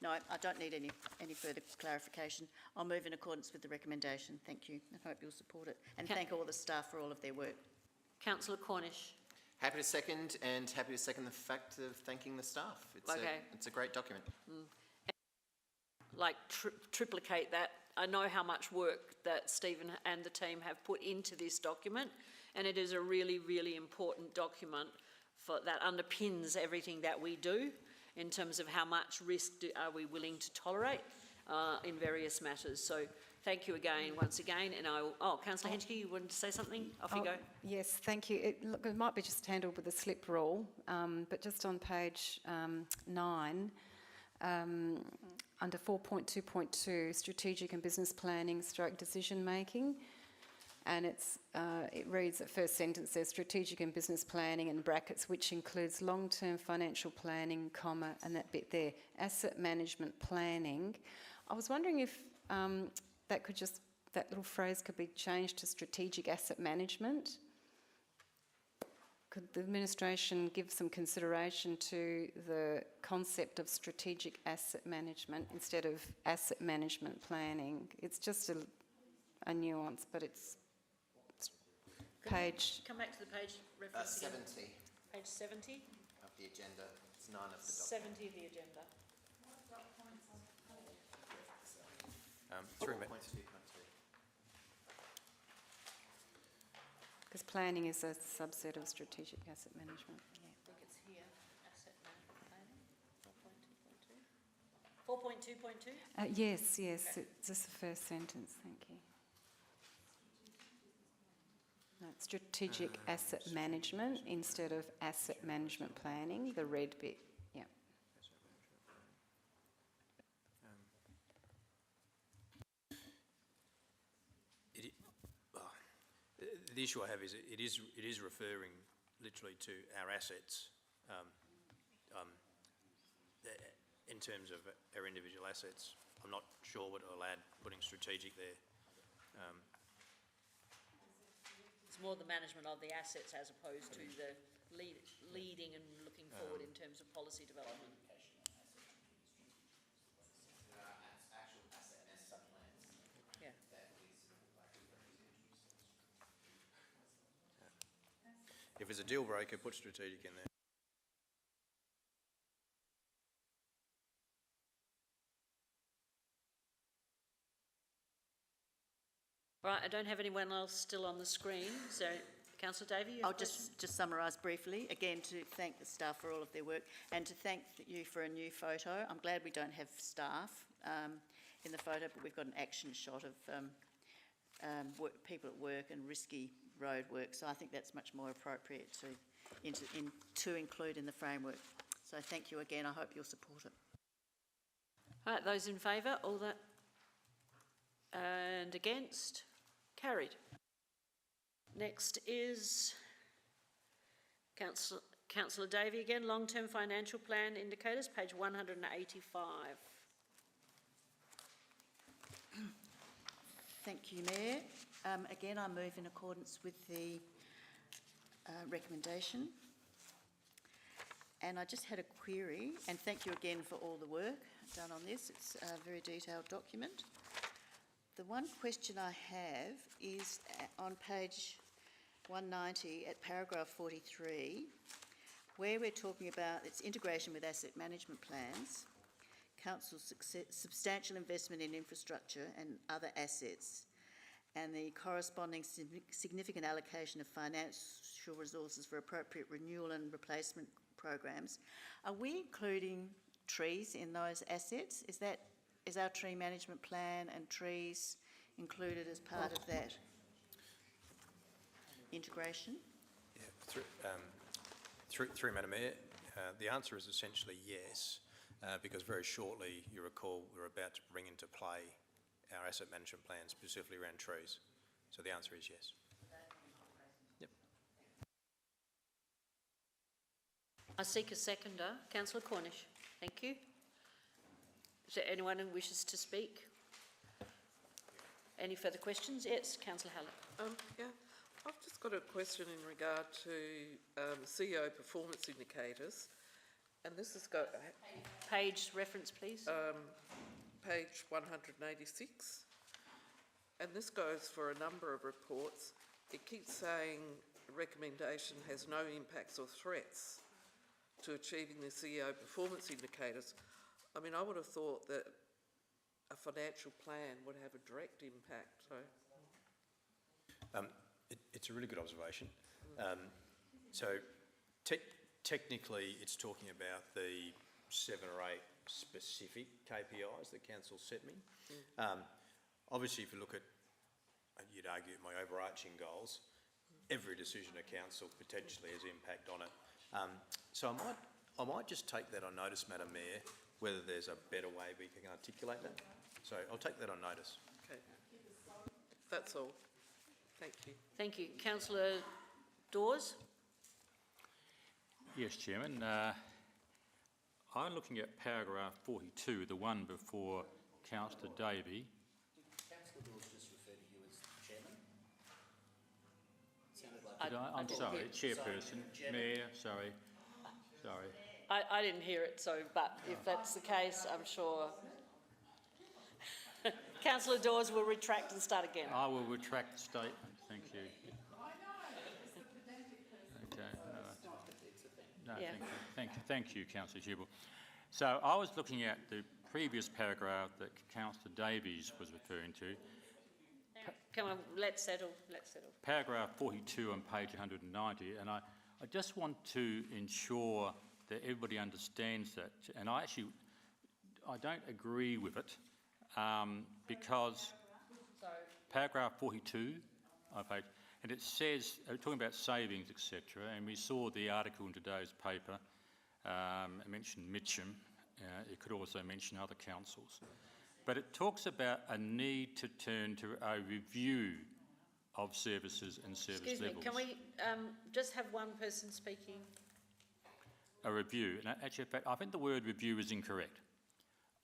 no, I don't need any further clarification. I'll move in accordance with the recommendation. Thank you. I hope you'll support it. And thank all the staff for all of their work. Councillor Cornish. Happy to second, and happy to second the fact of thanking the staff. It's a great document. Like triplicate that. I know how much work that Stephen and the team have put into this document, and it is a really, really important document that underpins everything that we do in terms of how much risk are we willing to tolerate in various matters. So thank you again, once again, and Councillor Henschke, you wanted to say something? Off you go. Yes, thank you. Look, it might be just handled with a slip rule, but just on page 9, under 4.2.2, strategic and business planning / decision making, and it reads at first sentence there, strategic and business planning in brackets, which includes long-term financial planning, comma, and that bit there, asset management planning. I was wondering if that little phrase could be changed to strategic asset management. Could the administration give some consideration to the concept of strategic asset management instead of asset management planning? It's just a nuance, but it's page... Come back to the page reference 70. Again. Page 70? Of the agenda. It's 9 of the document. 70 of the agenda. Because planning is a subset of strategic asset management. I think it's here, asset management planning, 4.2.2? 4.2.2? Yes, Okay. it's just the first sentence, thank you. No, it's strategic asset management instead of asset management planning, the red bit, yeah. The issue I have is it is referring literally to our assets in terms of our individual assets. I'm not sure what I'll add putting strategic there. It's more the management of the assets as opposed to the leading and looking forward in terms of policy development. Yeah. If it's a deal breaker, put strategic in there. Right, I don't have anyone else still on the screen, so Councillor Davey, you have I'll a question? just summarise briefly, again to thank the staff for all of their work and to thank you for a new photo. I'm glad we don't have staff in the photo, but we've got an action shot of people at work and risky road work, so I think that's much more appropriate to include in the framework. So thank you again, I hope you'll support it. Right, those in favour, all that, and against? Carried. Next is Councillor Davey again, long-term financial plan indicators, page 185. Thank you, Mayor. Again, I move in accordance with the recommendation. And I just had a query, and thank you again for all the work done on this. It's a very detailed document. The one question I have is on page 190 at paragraph 43, where we're talking about its integration with asset management plans, Council's substantial investment in infrastructure and other assets, and the corresponding significant allocation of financial resources for appropriate renewal and replacement programs. Are we including trees in those assets? Is our tree management plan and trees included as part of that integration? Yeah, through Madam Mayor, the answer is essentially yes, because very shortly, you recall, we're about to bring into play our asset management plan specifically around trees. So the answer is yes. Yep. I seek a seconder. Councillor Cornish, thank you. Is there anyone who wishes to speak? Any further questions? Yes, Councillor Hallett. Yeah, I've just got a question in regard to CEO performance indicators, and this has got... Page reference, please. Page 186, and this goes for a number of reports. It keeps saying recommendation has no impacts or threats to achieving the CEO performance indicators. I mean, I would have thought that a financial plan would have a direct impact. So, it's a really good observation. So technically, it's talking about the 7 or 8 specific KPIs that council set me. Obviously, if you look at, you'd argue, my overarching goals, every decision of council potentially has impact on it. So I might just take that on notice, Madam Mayor, whether there's a better way we can articulate that. So I'll take that on notice. Okay. That's all. Thank you. Thank you. Councillor Dawes? Yes, Chairman. I'm looking at paragraph 42, the one before Councillor Davey. Councillor Dawes just referred to you as Chairman? I'm sorry, Chairperson, Mayor, sorry. I didn't hear it, so, but if that's the case, I'm sure Councillor Dawes will retract and start again. I will retract the statement, thank you. Okay, no, Yeah. thank you, Councillor Hubel. So I was looking at the previous paragraph that Councillor Davies was referring to. Come on, let's settle. Paragraph 42 on page 190, and I just want to ensure that everybody understands that, and I don't agree with it, because paragraph 42 on page, and it says, talking about savings, etc., and we saw the article in today's paper, it mentioned Mitcham, it could also mention other councils. But it talks about a need to turn to a review of services and service Excuse levels. me, can we just have one person speaking? A review. And actually, in fact, I think the word review is incorrect.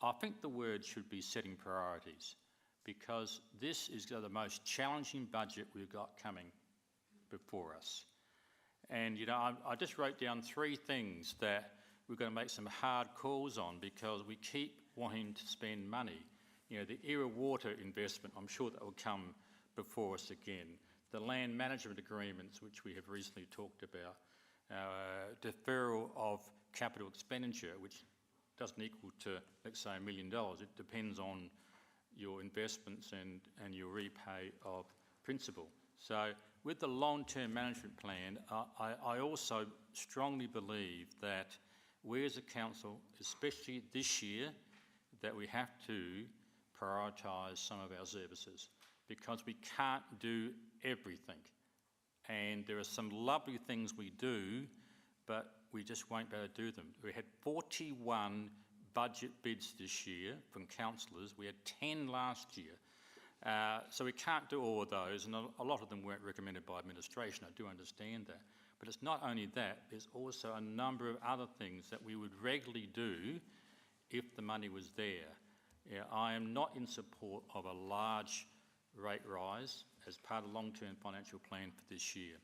I think the word should be setting priorities, because this is the most challenging budget we've got coming before us. And, you know, I just wrote down 3 things that we're going to make some hard calls on, because we keep wanting to spend money. You know, the Era Water investment, I'm sure that will come before us again. The land management agreements, which we have recently talked about. Deferral of capital expenditure, which doesn't equal to, let's say, $1 million. It depends on your investments and your repay of principal. So with the long-term management plan, I also strongly believe that we as a council, especially this year, that we have to prioritise some of our services, because we can't do everything. And there are some lovely things we do, but we just won't be able to do them. We had 41 budget bids this year from councillors. We had 10 last year. So we can't do all of those, and a lot of them weren't recommended by administration. I do understand that. But it's not only that, there's also a number of other things that we would regularly do if the money was there. Yeah, I am not in support of a large rate rise as part of the long-term financial plan for this year.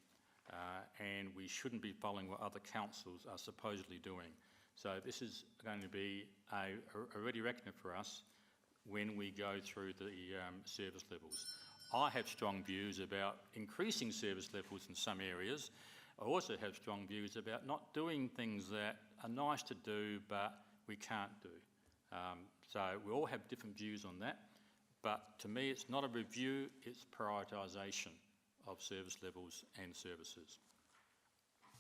And we shouldn't be following what other councils are supposedly doing. So this is going to be a ready reckoner for us when we go through the service levels. I have strong views about increasing service levels in some areas. I also have strong views about not doing things that are nice to do but we can't do. So we all have different views on that, but to me it's not a review, it's prioritisation of service levels and services.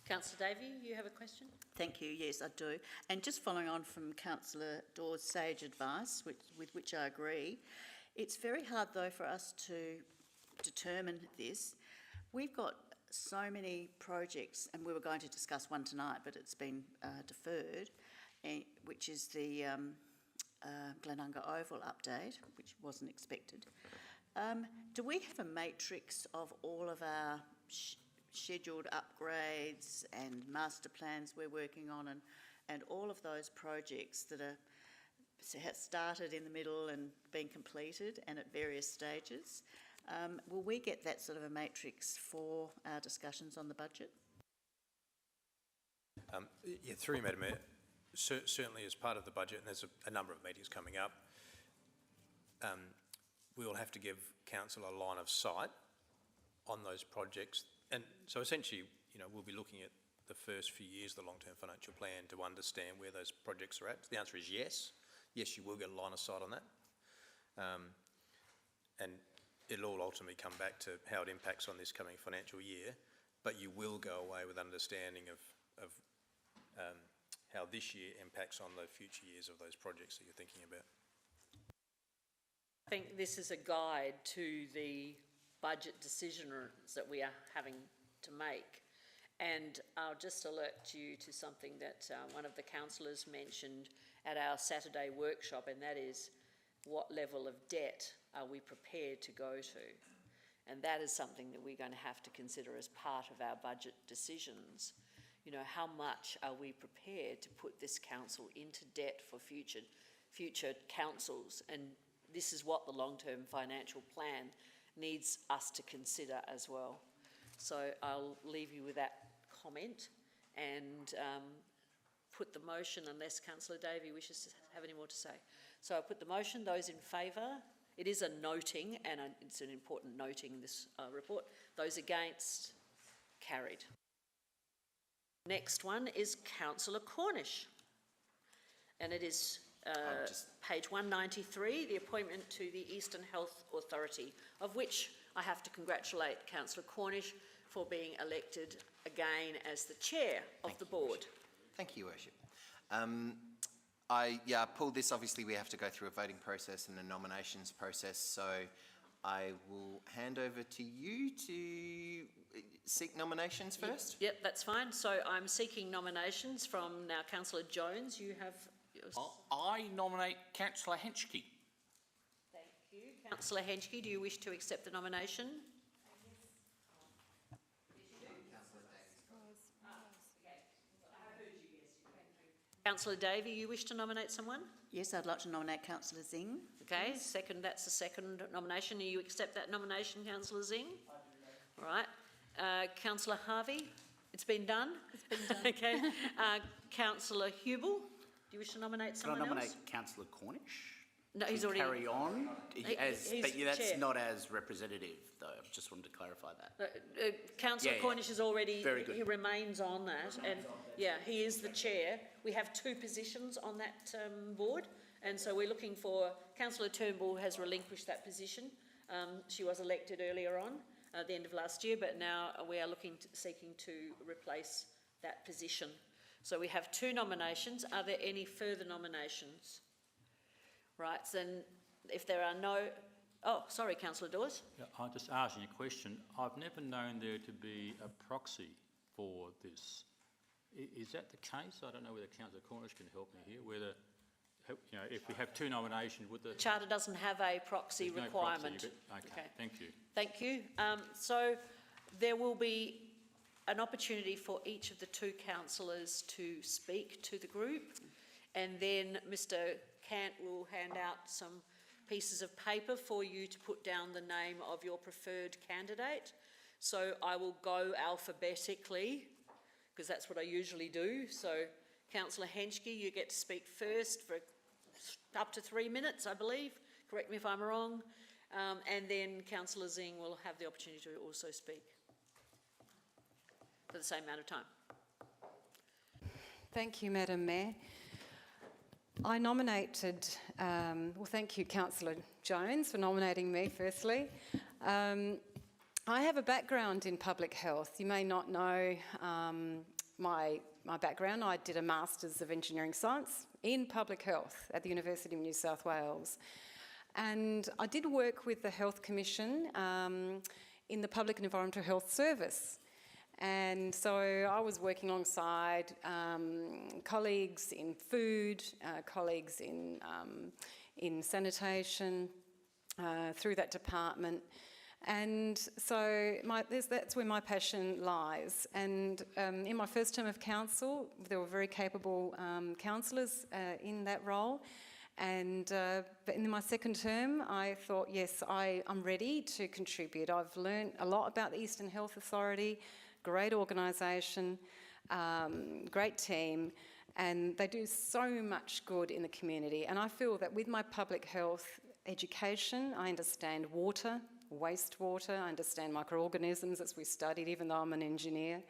Councillor Davey, you have a question? Thank you. Yes, I do. And just following on from Councillor Dawes' sage advice, with which I agree, it's very hard though for us to determine this. We've got so many projects, and we were going to discuss one tonight, but it's been deferred, which is the Glenunga Oval update, which wasn't expected. Do we have a matrix of all of our scheduled upgrades and master plans we're working on, and all of those projects that have started in the middle and been completed and at various stages? Will we get that sort of a matrix for our discussions on the budget? Yeah, through you, Madam Mayor. Certainly as part of the budget, and there's a number of meetings coming up, we will have to give council a line of sight on those projects. And so essentially, you know, we'll be looking at the first few years of the long-term financial plan to understand where those projects are at. The answer is yes. Yes, you will get a line of sight on that. And it'll all ultimately come back to how it impacts on this coming financial year, but you will go away with understanding of how this year impacts on the future years of those projects that you're thinking about. I think this is a guide to the budget decisions that we are having to make. And I'll just alert you to something that one of the councillors mentioned at our Saturday workshop, and that is what level of debt are we prepared to go to? And that is something that we're going to have to consider as part of our budget decisions. You know, how much are we prepared to put this council into debt for future councils? And this is what the long-term financial plan needs us to consider as well. So I'll leave you with that comment and put the motion, unless Councillor Davey wishes to have any more to say. So I'll put the motion. Those in favour? It is a noting, and it's an important noting in this report. Those against? Carried. Next one is Councillor Cornish, and it is page 193, the appointment to the Eastern Health Authority, of which I have to congratulate Councillor Cornish for being elected again as the chair of the board. Thank you, Worship. I pulled this. Obviously, we have to go through a voting process and a nominations process, so I will hand over to you to seek nominations first. Yep, that's fine. So I'm seeking nominations from now Councillor Jones. You have yours. I nominate Councillor Henschke. Thank you. Councillor Henschke, do you wish to accept the nomination? Councillor Davey, you wish to nominate someone? Yes, I'd like to nominate Councillor Zing. Okay, second, that's the second nomination. Do you accept that nomination, Councillor Zing? I do. All right. Councillor Harvey, it's been done? It's been done. Okay. Councillor Hubel, do you wish to nominate someone else? Can I nominate Councillor Cornish? No, he's already... Carry on, but that's chair. not as representative, though. I just wanted to clarify that. Councillor Cornish is already... Very good. He remains on that, and yeah, he is the chair. We have two positions on that board, and so we're looking for... Councillor Turnbull has relinquished that position. She was elected earlier on, at the end of last year, but now we are seeking to replace that position. So we have two nominations. Are there any further nominations? Right, then if there are no... Oh, sorry, Councillor Dawes. Yeah, I'm just asking a question. I've never known there to be a proxy for this. Is that the case? I don't know whether Councillor Cornish can help me here, whether, you know, if we have two nominations, would the... The Charter doesn't have a proxy There's requirement. No proxy, okay, thank you. Thank you. So there will be an opportunity for each of the two councillors to speak to the group, and then Mr Cant will hand out some pieces of paper for you to put down the name of your preferred candidate. So I will go alphabetically, because that's what I usually do. So Councillor Henschke, you get to speak first for up to 3 minutes, I believe. Correct me if I'm wrong. And then Councillor Zing will have the opportunity to also speak for the same amount of time. Thank you, Madam Mayor. I nominated, well, thank you, Councillor Jones, for nominating me, firstly. I have a background in public health. You may not know my background. I did a Masters of Engineering Science in public health at the University of New South Wales. And I did work with the Health Commission in the Public and Environmental Health Service. And so I was working alongside colleagues in food, colleagues in sanitation, through that department. And so that's where my passion lies. And in my first term of council, there were very capable councillors in that role. And but in my second term, I thought, yes, I'm ready to contribute. I've learned a lot about the Eastern Health Authority. Great organisation, great team, and they do so much good in the community. And I feel that with my public health education, I understand water, wastewater, I understand microorganisms, as we studied, even though I'm an engineer.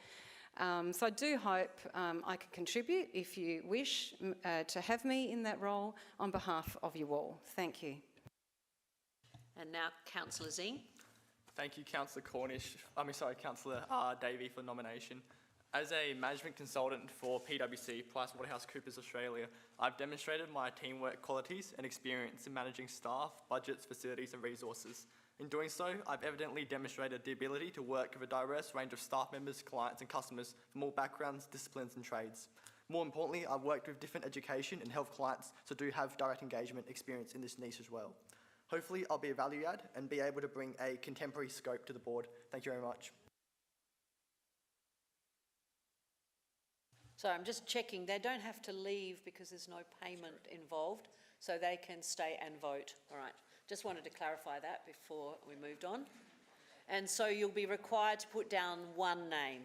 So I do hope I can contribute, if you wish, to have me in that role on behalf of you all. Thank you. And now Councillor Zing. Thank you, Councillor Cornish. Councillor Davey for nomination. As a management consultant for PwC, PricewaterhouseCoopers Australia, I've demonstrated my teamwork qualities and experience in managing staff, budgets, facilities and resources. In doing so, I've evidently demonstrated the ability to work with a diverse range of staff members, clients and customers from all backgrounds, disciplines and trades. More importantly, I've worked with different education and health clients, so do have direct engagement experience in this niche as well. Hopefully, I'll be a value add and be able to bring a contemporary scope to the board. Thank you very much. So I'm just checking, they don't have to leave because there's no payment involved, so they can stay and vote. All right, just wanted to clarify that before we moved on. And so you'll be required to put down one name.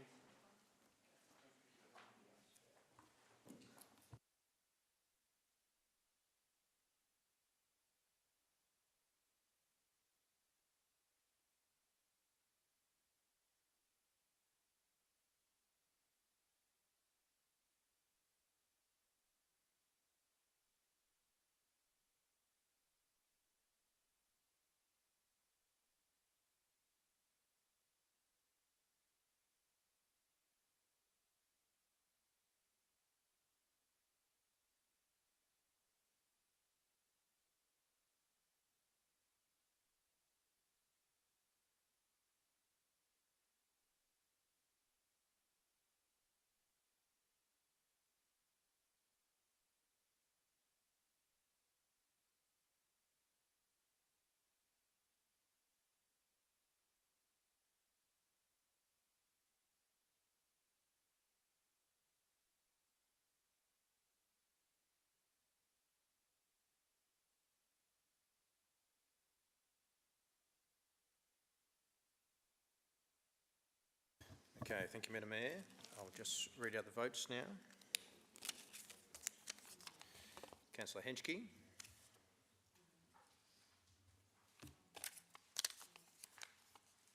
Okay, thank you, Madam Mayor. I'll just read out the votes now. Councillor Henschke.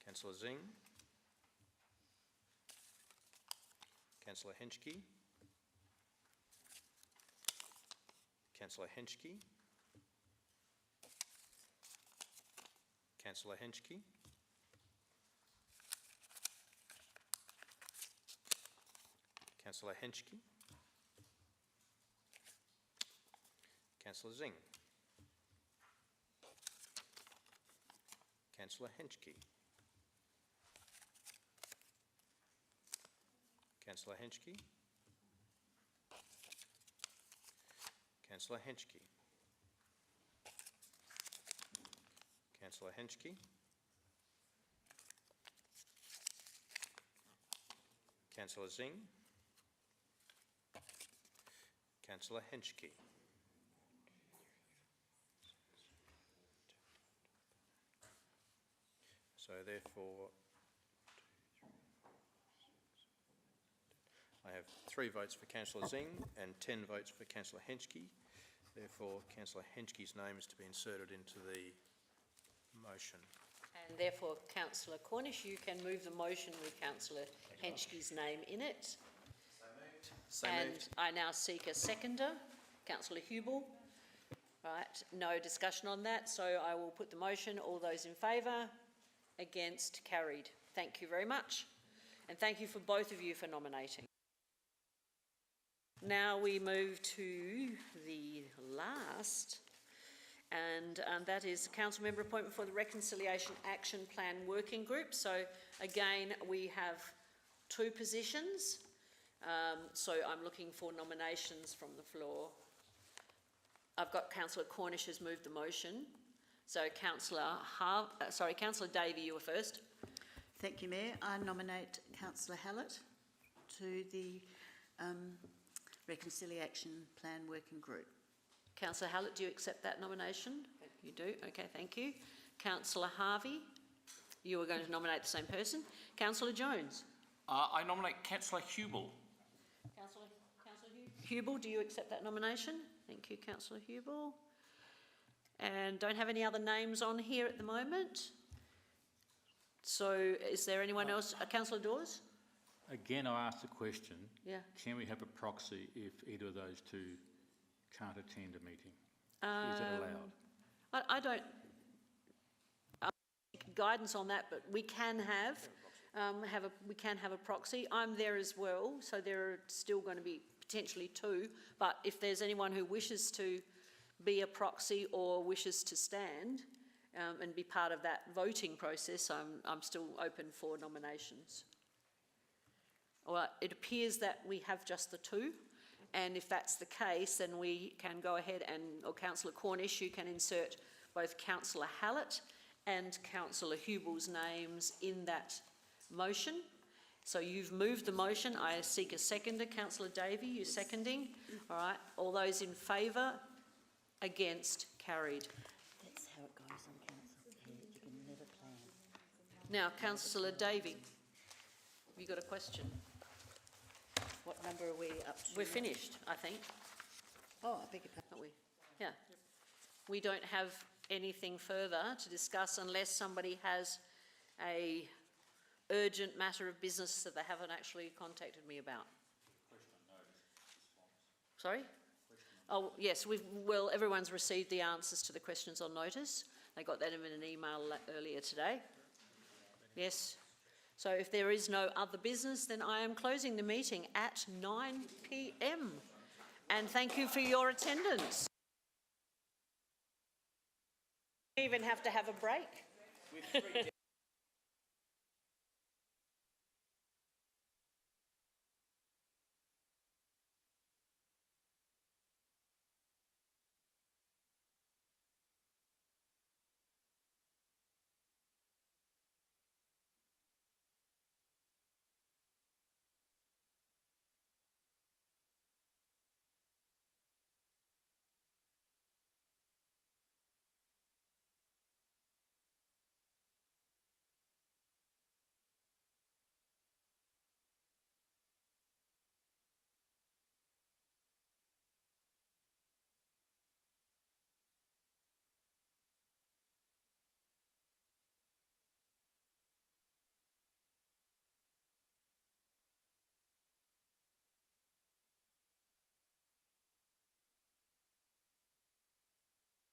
Councillor Zing. Councillor Henschke. Councillor Henschke. Councillor Henschke. Councillor Henschke. Councillor Zing. Councillor Henschke. Councillor Henschke. Councillor Henschke. Councillor Henschke. Councillor Zing. Councillor Henschke. So therefore, I have 3 votes for Councillor Zing and 10 votes for Councillor Henschke. Therefore, Councillor Henschke's name is to be inserted into the motion. And therefore, Councillor Cornish, you can move the motion with Councillor Henschke's name in it. So and moved. I now seek a seconder, Councillor Hubel. Right, no discussion on that, so I will put the motion. All those in favour? Against? Carried. Thank you very much. And thank you for both of you for nominating. Now we move to the last, and that is council member appointment for the Reconciliation Action Plan Working Group. So again, we have 2 positions. So I'm looking for nominations from the floor. I've got Councillor Cornish who's moved the motion. So Councillor Davey, you were first. Thank you, Mayor. I nominate Councillor Hallett to the Reconciliation Plan Working Group. Councillor Hallett, do you accept that nomination? You do? Okay, thank you. Councillor Harvey, you are going to nominate the same person. Councillor Jones. I nominate Councillor Hubel. Councillor Hubel, do you accept that nomination? Thank you, Councillor Hubel. And don't have any other names on here at the moment. So is there anyone else? Councillor Dawes? Again, I asked the question, Yeah. can we have a proxy if either of those 2 can't attend a meeting? Is it allowed? I don't I'll seek guidance on that, but we can have we can have a proxy. I'm there as well, so there are still going to be potentially 2, but if there's anyone who wishes to be a proxy or wishes to stand and be part of that voting process, I'm still open for nominations. All right, it appears that we have just the 2, and if that's the case, then we can go ahead and, or Councillor Cornish, you can insert both Councillor Hallett and Councillor Hubel's names in that motion. So you've moved the motion. I seek a seconder. Councillor Davey, you seconding? All right. All those in favour? Against? Carried. That's how it goes on council. You can never plan. Now, Councillor Davey, have you got a question? What number are we up to? We're finished, I think. Oh, I beg your pardon. Aren't we? Yeah. We don't have anything further to discuss unless somebody has a urgent matter of business that they haven't actually contacted me about. Sorry? Oh, yes, well, everyone's received the answers to the questions on notice. They got that in an email earlier today. Yes. So if there is no other business, then I am closing the meeting at 9 p.m. And thank you for your attendance. We even have to have a break.